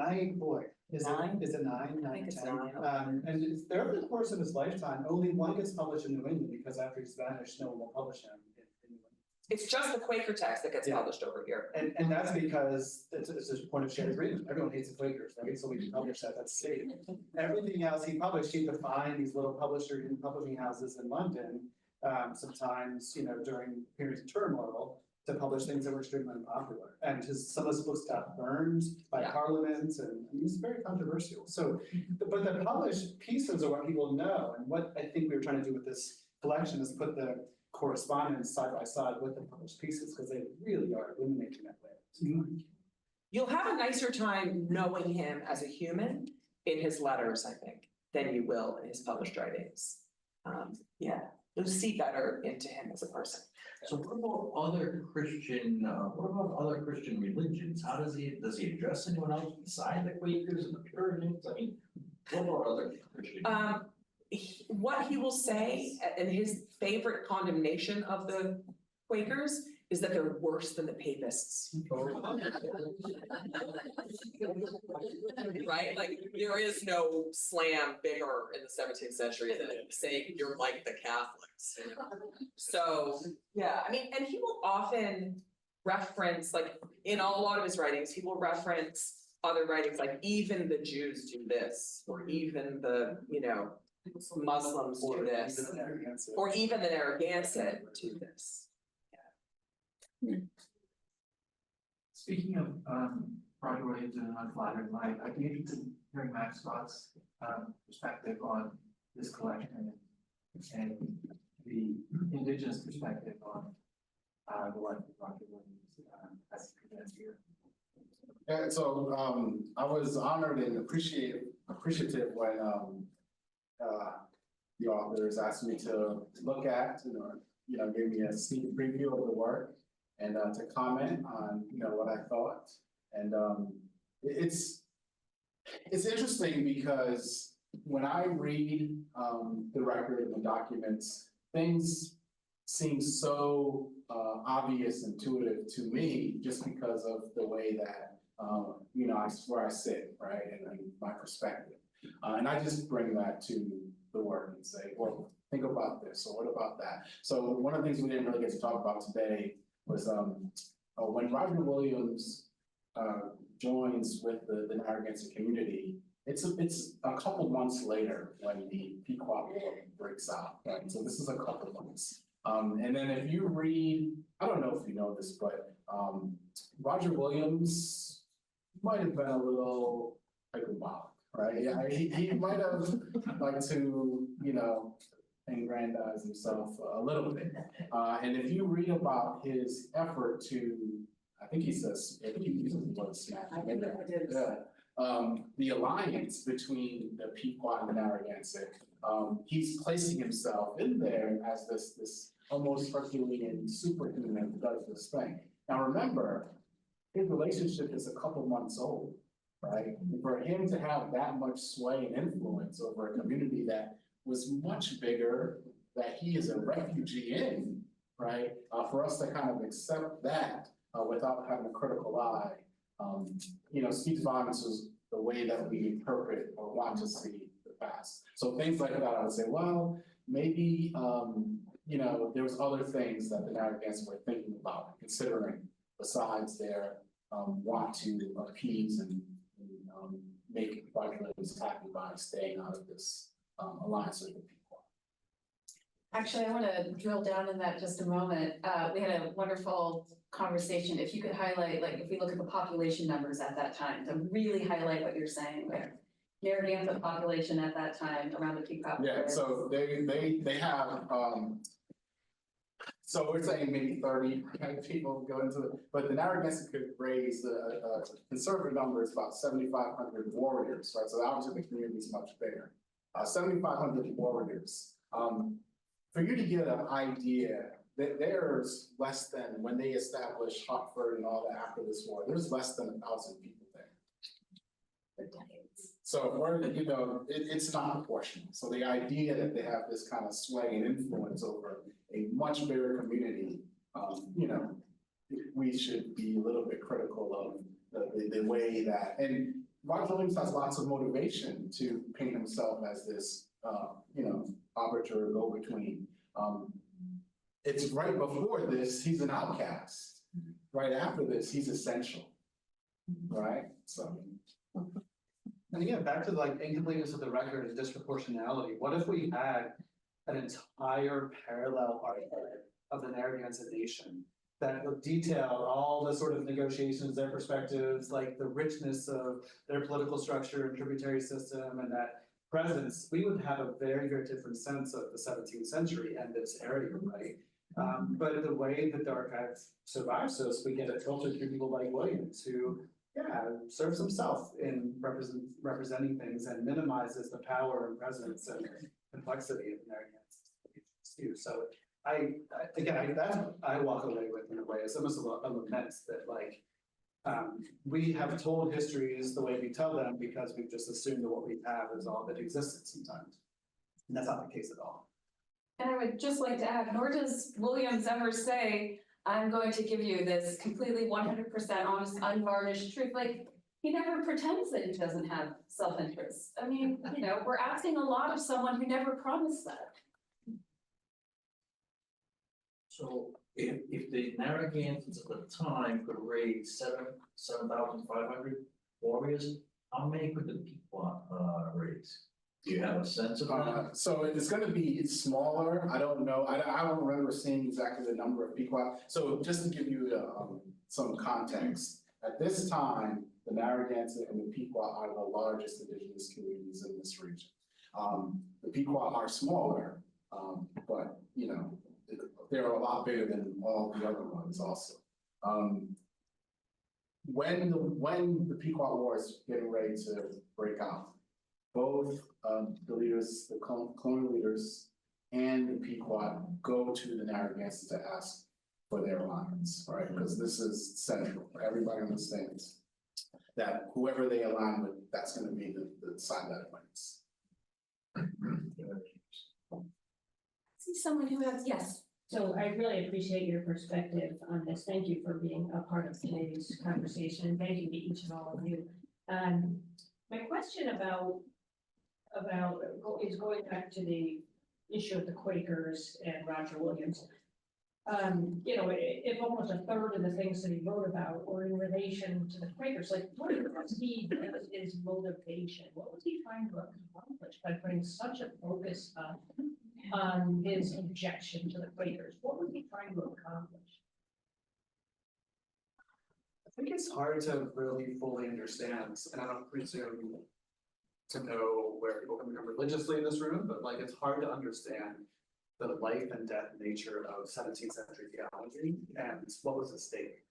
is it nine? I think it's 10? 9. And over the course of his lifetime, only one gets published in New England because after he's vanished, no one will publish him in New England. It's just the Quaker text that gets published over here. And that's because it's a point of shared agreement. Everyone hates the Quakers, right? So we can publish that, that's safe. Everything else he published, he would find these little publishing houses in London, sometimes, during periods of turmoil, to publish things that were extremely unpopular. And some of his books got burned by Parliament, and it was very controversial. So, but the published pieces are what people know. And what I think we were trying to do with this collection is put the correspondence side by side with the published pieces, because they really are illuminating that way. You'll have a nicer time knowing him as a human in his letters, I think, than you will in his published writings. You'll see better into him as a person. So what about other Christian religions? How does he address anyone else beside the Quakers and the Puritans? I mean, what about other Christian? What he will say in his favorite condemnation of the Quakers is that they're worse than the Papists. Right? Like, there is no slam bigger in the 17th century than saying you're like the Catholics. So, and he will often reference, like, in a lot of his writings, he will reference other writings, like even the Jews do this, or even the, Muslims do this, or even the Narragansett do this. Speaking of Roger Williams and unflattering life, I'd be interested in hearing Max Scott's perspective on this collection and the Indigenous perspective on the life of Roger Williams as he presents here. Yeah, so I was honored and appreciative when the authors asked me to look at, gave me a sneak preview of the work and to comment on, what I thought. And it's interesting because when I read the record and the documents, things seem so obvious, intuitive to me, just because of the way that, where I sit, right, and my perspective. And I just bring that to the work and say, well, think about this, or what about that? So one of the things we didn't really get to talk about today was when Roger Williams joins with the Narragansett community, it's a couple months later when the Pequot War breaks out, right? So this is a couple months. And then if you read, I don't know if you know this, but Roger Williams might have been a little hyperbolic, right? Yeah, he might have liked to, aggrandize himself a little bit. And if you read about his effort to, I think he uses the word smash. The alliance between the Pequot and the Narragansett, he's placing himself in there as this almost Herculean superhuman that does this thing. Now remember, his relationship is a couple months old, right? For him to have that much sway and influence over a community that was much bigger, that he is a refugee in, right? For us to kind of accept that without having a critical eye, speaks volumes to the way that we interpret or want to see the past. So things like that, I would say, well, maybe, you know, there was other things that the Narragansetts were thinking about, considering besides their want to appease and make Barclays happy by staying out of this alliance with the people. Actually, I want to drill down in that just a moment. We had a wonderful conversation. If you could highlight, like, if we look at the population numbers at that time, to really highlight what you're saying there. Narragansett population at that time around the Peacock. Yeah, so they have, so we're saying maybe 30 people go into it, but the Narragansett could raise a conservative number is about 7,500 warriors, right? So obviously the community is much bigger. 7,500 warriors. For you to get an idea, that there's less than, when they established Hartford and all that after this war, there's less than 1,000 people there. For decades. So we're, you know, it's not proportional. So the idea that they have this kind of sway and influence over a much bigger community, you know, we should be a little bit critical of the way that, and Roger Williams has lots of motivation to paint himself as this, you know, arbiter, go-between. It's right before this, he's an outcast. Right after this, he's essential, right? So. And again, back to like incompleteness of the record and disproportionality. What if we had an entire parallel article of the Narragansett Nation that would detail all the sort of negotiations, their perspectives, like the richness of their political structure and tributary system and that presence? We would have a very, very different sense of the 17th century and this area, right? But the way that the archive survives us, we get it filtered through people like Williams, who serves himself in representing things and minimizes the power and presence and complexity of Narragansett too. So I walk away with in a way. It's almost a lament that like we have told histories the way we tell them because we've just assumed that what we have is all that existed sometimes. And that's not the case at all. And I would just like to add, nor does Williams ever say, I'm going to give you this completely 100% honest, unvarnished truth. Like, he never pretends that he doesn't have self-interest. I mean, you know, we're asking a lot of someone who never promised that. So if the Narragansetts at the time could raise 7,500 warriors, how many could the Pequot raise? Do you have a sense of that? So it's going to be smaller. I don't know. I don't remember seeing exactly the number of Pequot. So just to give you some context, at this time, the Narragansett and the Pequot are the largest indigenous communities in this region. The Pequot are smaller, but you know, they're a lot bigger than all the other ones also. When the Pequot War is getting ready to break out, both the leaders, the colonial leaders and the Pequot go to the Narragansett to ask for their alliance, right? Because this is central. Everybody understands that whoever they align with, that's going to be the side that wins. See someone who has, yes. So I really appreciate your perspective on this. Thank you for being a part of today's conversation. Thank you to each and all of you. My question is going back to the issue of the Quakers and Roger Williams. You know, if almost a third of the things that he wrote about were in relation to the Quakers, like what was his motivation? What was he trying to accomplish by putting such a focus on his objection to the Quakers? What was he trying to accomplish? I think it's hard to really fully understand, and I don't presume to know where people come from religiously in this room, but like it's hard to understand the life and death nature of 17th century theology and what was at stake.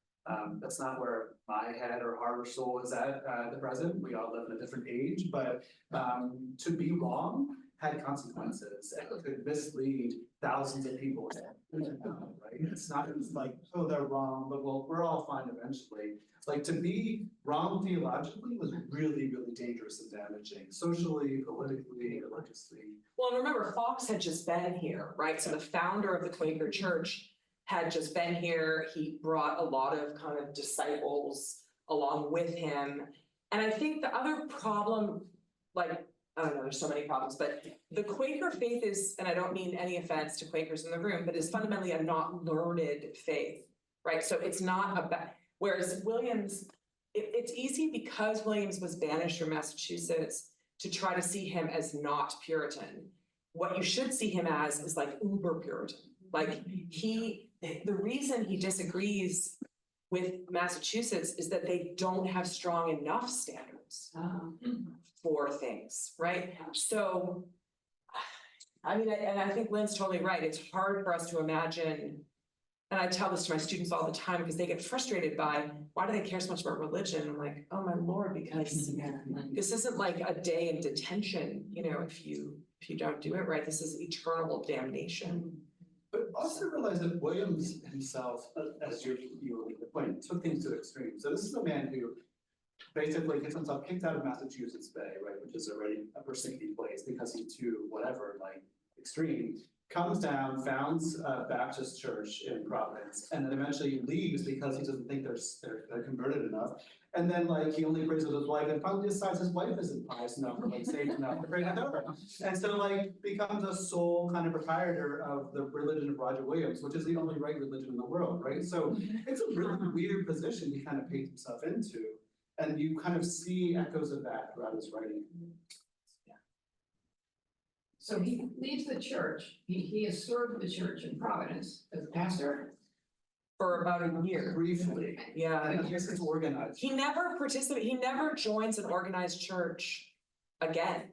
That's not where my head or heart or soul is at the present. We all live in a different age, but to be wrong had consequences and could mislead thousands of people. Right? It's not just like, oh, they're wrong, but we're all fine eventually. Like to be wrong theologically was really, really dangerous and damaging, socially, politically, religiously. Well, remember, Fox had just been here, right? So the founder of the Quaker Church had just been here. He brought a lot of kind of disciples along with him. And I think the other problem, like I don't know, there's so many problems, but the Quaker faith is, and I don't mean any offense to Quakers in the room, but is fundamentally a not learned faith, right? So it's not about, whereas Williams, it's easy because Williams was banished from Massachusetts to try to see him as not Puritan. What you should see him as is like uber Puritan. Like the reason he disagrees with Massachusetts is that they don't have strong enough standards for things, right? So, I mean, and I think Lynn's totally right. It's hard for us to imagine, and I tell this to my students all the time because they get frustrated by, why do they care so much about religion? I'm like, oh my Lord, because this isn't like a day in detention, you know, if you don't do it right, this is eternal damnation. But also realize that Williams himself, as you point, took things to extremes. So this is a man who basically gets himself kicked out of Massachusetts Bay, right, which is already a persnickety place because he's too whatever, like extreme. Comes down, founds a Baptist church in Providence, and then eventually leaves because he doesn't think they're converted enough. And then like he only prays with his wife, and finally decides his wife isn't pious enough or like saved enough to pray with her. And so like becomes a sole kind of proprietor of the religion of Roger Williams, which is the only right religion in the world, right? So it's a really weird position he kind of paints himself into. And you kind of see echoes of that throughout his writing. So he leaves the church, he has served the church in Providence as a pastor. For about a year. Briefly. Yeah. And here's his organized. He never joins an organized church again.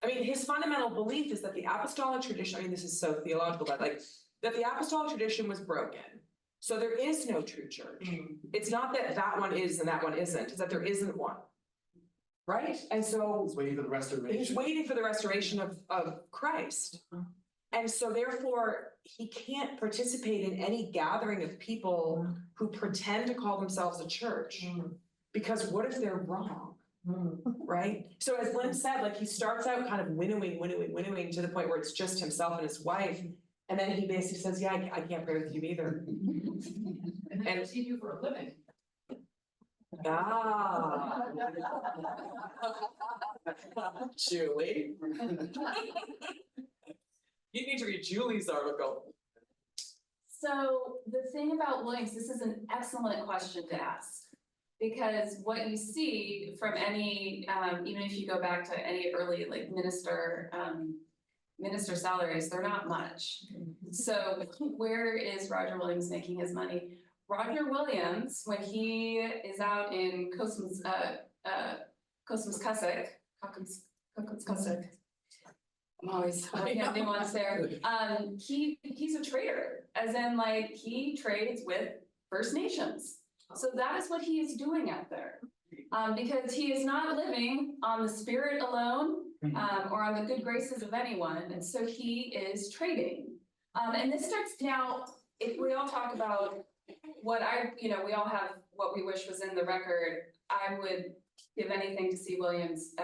I mean, his fundamental belief is that the apostolic tradition, I mean, this is so theological, but like, that the apostolic tradition was broken. So there is no true church. It's not that that one is and that one isn't, it's that there isn't one. Right? And so He's waiting for the restoration. he's waiting for the restoration of Christ. And so therefore, he can't participate in any gathering of people who pretend to call themselves a church. Because what if they're wrong? Right? So as Lynn said, like he starts out kind of winnowing to the point where it's just himself and his wife. And then he basically says, yeah, I can't pray with you either. And then what's he do for a living? Ah. Julie. You need to read Julie's article. So the thing about Williams, this is an excellent question to ask. Because what you see from any, even if you go back to any early like minister salaries, they're not much. So where is Roger Williams making his money? Roger Williams, when he is out in Cosmoscussick, I'm always having nuance there. He's a trader, as in like he trades with First Nations. So that is what he is doing out there. Because he is not living on the spirit alone, or on the good graces of anyone. And so he is trading. And this starts now, if we all talk about what we all have what we wish was in the record, I would give anything to see Williams'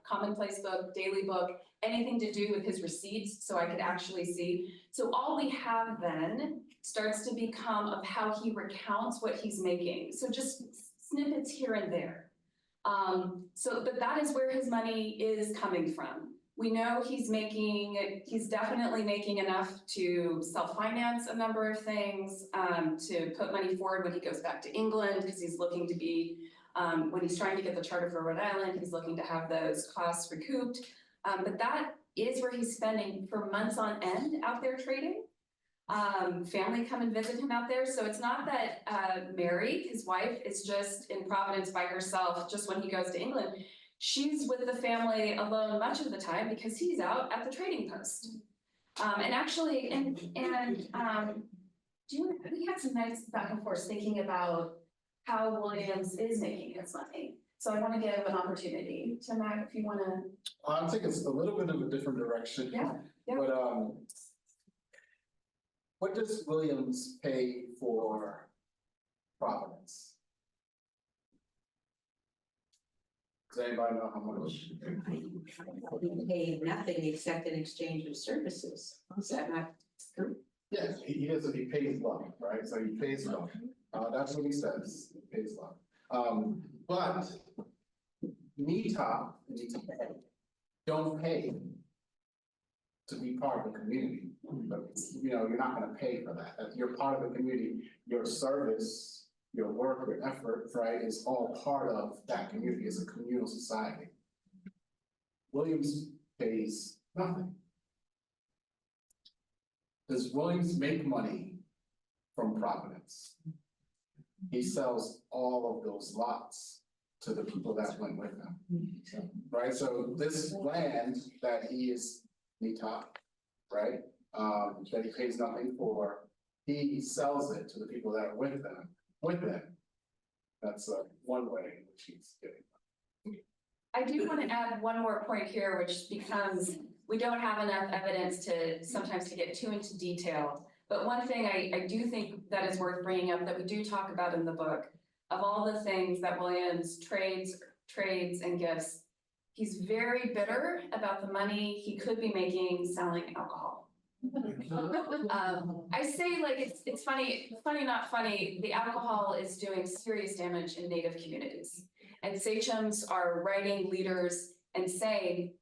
commonplace book, daily book, anything to do with his receipts so I could actually see. So all we have then starts to become of how he recounts what he's making. So just snippets here and there. But that is where his money is coming from. We know he's definitely making enough to self-finance a number of things, to put money forward when he goes back to England, because he's looking to be, when he's trying to get the charter for Rhode Island, he's looking to have those costs recouped. But that is where he's spending for months on end out there trading. Family come and visit him out there. So it's not that Mary, his wife, is just in Providence by herself just when he goes to England. She's with the family alone much of the time because he's out at the trading post. We had some nice back and forth thinking about how Williams is making his money. So I want to give an opportunity to Matt, if you want to. I think it's a little bit of a different direction. Yeah. But what does Williams pay for Providence? Does anybody know how much? He paid nothing except in exchange of services. Is that not true? Yes, he doesn't, he pays love, right? So he pays love. That's what he says, he pays love. But Nita don't pay to be part of the community. But, you know, you're not gonna pay for that. If you're part of the community, your service, your work, your effort, right, is all part of that community. It's a communal society. Williams pays nothing. Does Williams make money from Providence? He sells all of those lots to the people that went with him. Right, so this land that he is Nita, right? That he pays nothing for, he sells it to the people that are with them. That's one way in which he's getting. I do want to add one more point here, which becomes, we don't have enough evidence to sometimes to get too into detail. But one thing I do think that is worth bringing up that we do talk about in the book, of all the things that Williams trades and gifts, he's very bitter about the money he could be making selling alcohol. I say like it's funny, not funny. The alcohol is doing serious damage in Native communities, and sachems are writing leaders and saying,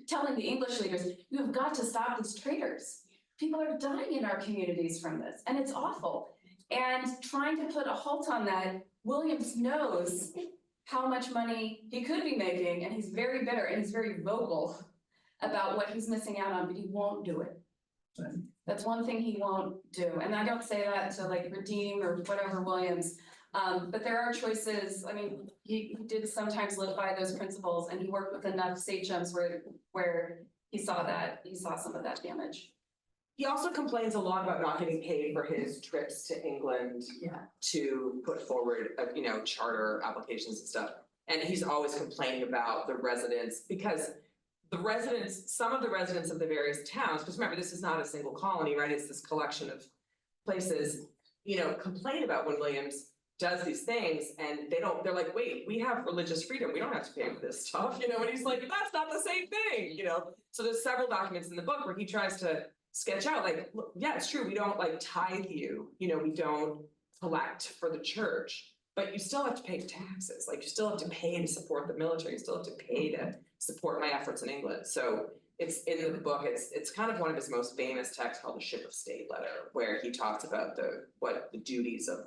telling the English leaders, you have got to stop these traders. People are dying in our communities from this, and it's awful. And trying to put a halt on that, Williams knows how much money he could be making, and he's very bitter and he's very vocal about what he's missing out on, but he won't do it. That's one thing he won't do. And I don't say that to like redeem or whatever Williams, but there are choices. I mean, he did sometimes live by those principles, and he worked with enough sachems where he saw some of that damage. He also complains a lot about not getting paid for his trips to England to put forward, charter applications and stuff. And he's always complaining about the residents, because some of the residents of the various towns, because remember, this is not a single colony, right? It's this collection of places, complain about when Williams does these things, and they're like, wait, we have religious freedom. We don't have to pay for this stuff, and he's like, that's not the same thing, So there's several documents in the book where he tries to sketch out, like, look, yeah, it's true, we don't like tithe you, we don't collect for the church, but you still have to pay taxes, like you still have to pay to support the military, you still have to pay to support my efforts in England. So it's in the book, it's kind of one of his most famous texts called the Ship of State Letter, where he talks about what the duties of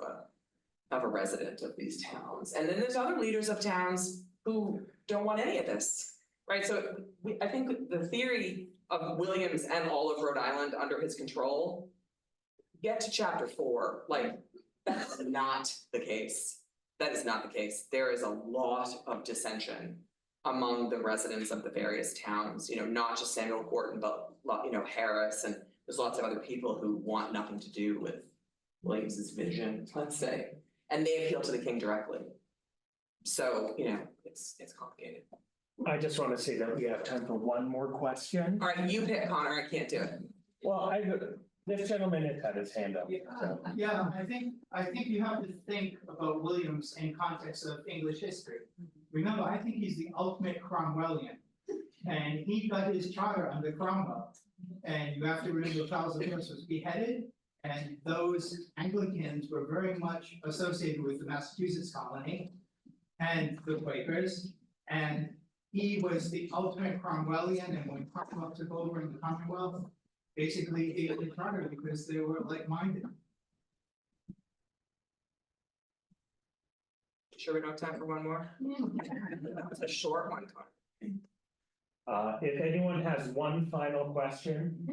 a resident of these towns. And then there's other leaders of towns who don't want any of this, right? So I think the theory of Williams and all of Rhode Island under his control, get to chapter 4, like that's not the case. That is not the case. There is a lot of dissension among the residents of the various towns, not just Samuel Gorton, but Harris, and there's lots of other people who want nothing to do with Williams's vision, let's say, and they appeal to the king directly. So, it's complicated. I just want to say that we have time for one more question. All right, you pick, Connor, I can't do it. Well, this gentleman has had his hand up. So. Yeah, I think you have to think about Williams in context of English history. Remember, I think he's the ultimate Cromwellian, and he got his charter under Cromwell. And you have to remember Charles I was beheaded, and those Anglicans were very much associated with the Massachusetts colony and the Quakers, and he was the ultimate Cromwellian, and when Cromwell took over in the Commonwealth, basically he gave the charter because they were like-minded. Sure we don't have time for one more? It's a short one, Connor. If anyone has one final question,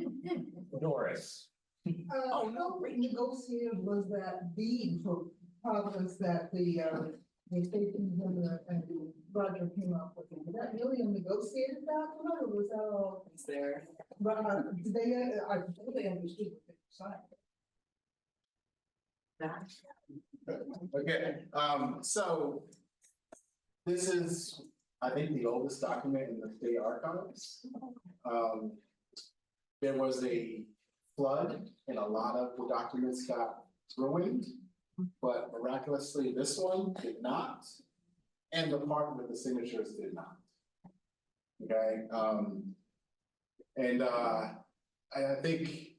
Doris. Oh, no, negotiated was that deed for Providence that the Sachems and the Roger came up with. Did that William negotiated that one, or was that all? It's there. But did they, I totally understood what they decided. Okay, so this is, I think, the oldest document in the state archives. There was a flood and a lot of the documents got ruined, but miraculously this one did not, and the part with the signatures did not. Okay, I think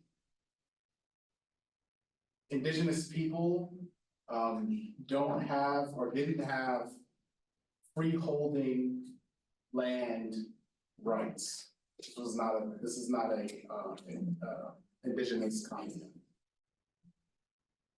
Indigenous people don't have or didn't have freeholding land rights. This is not a, indigenous concept.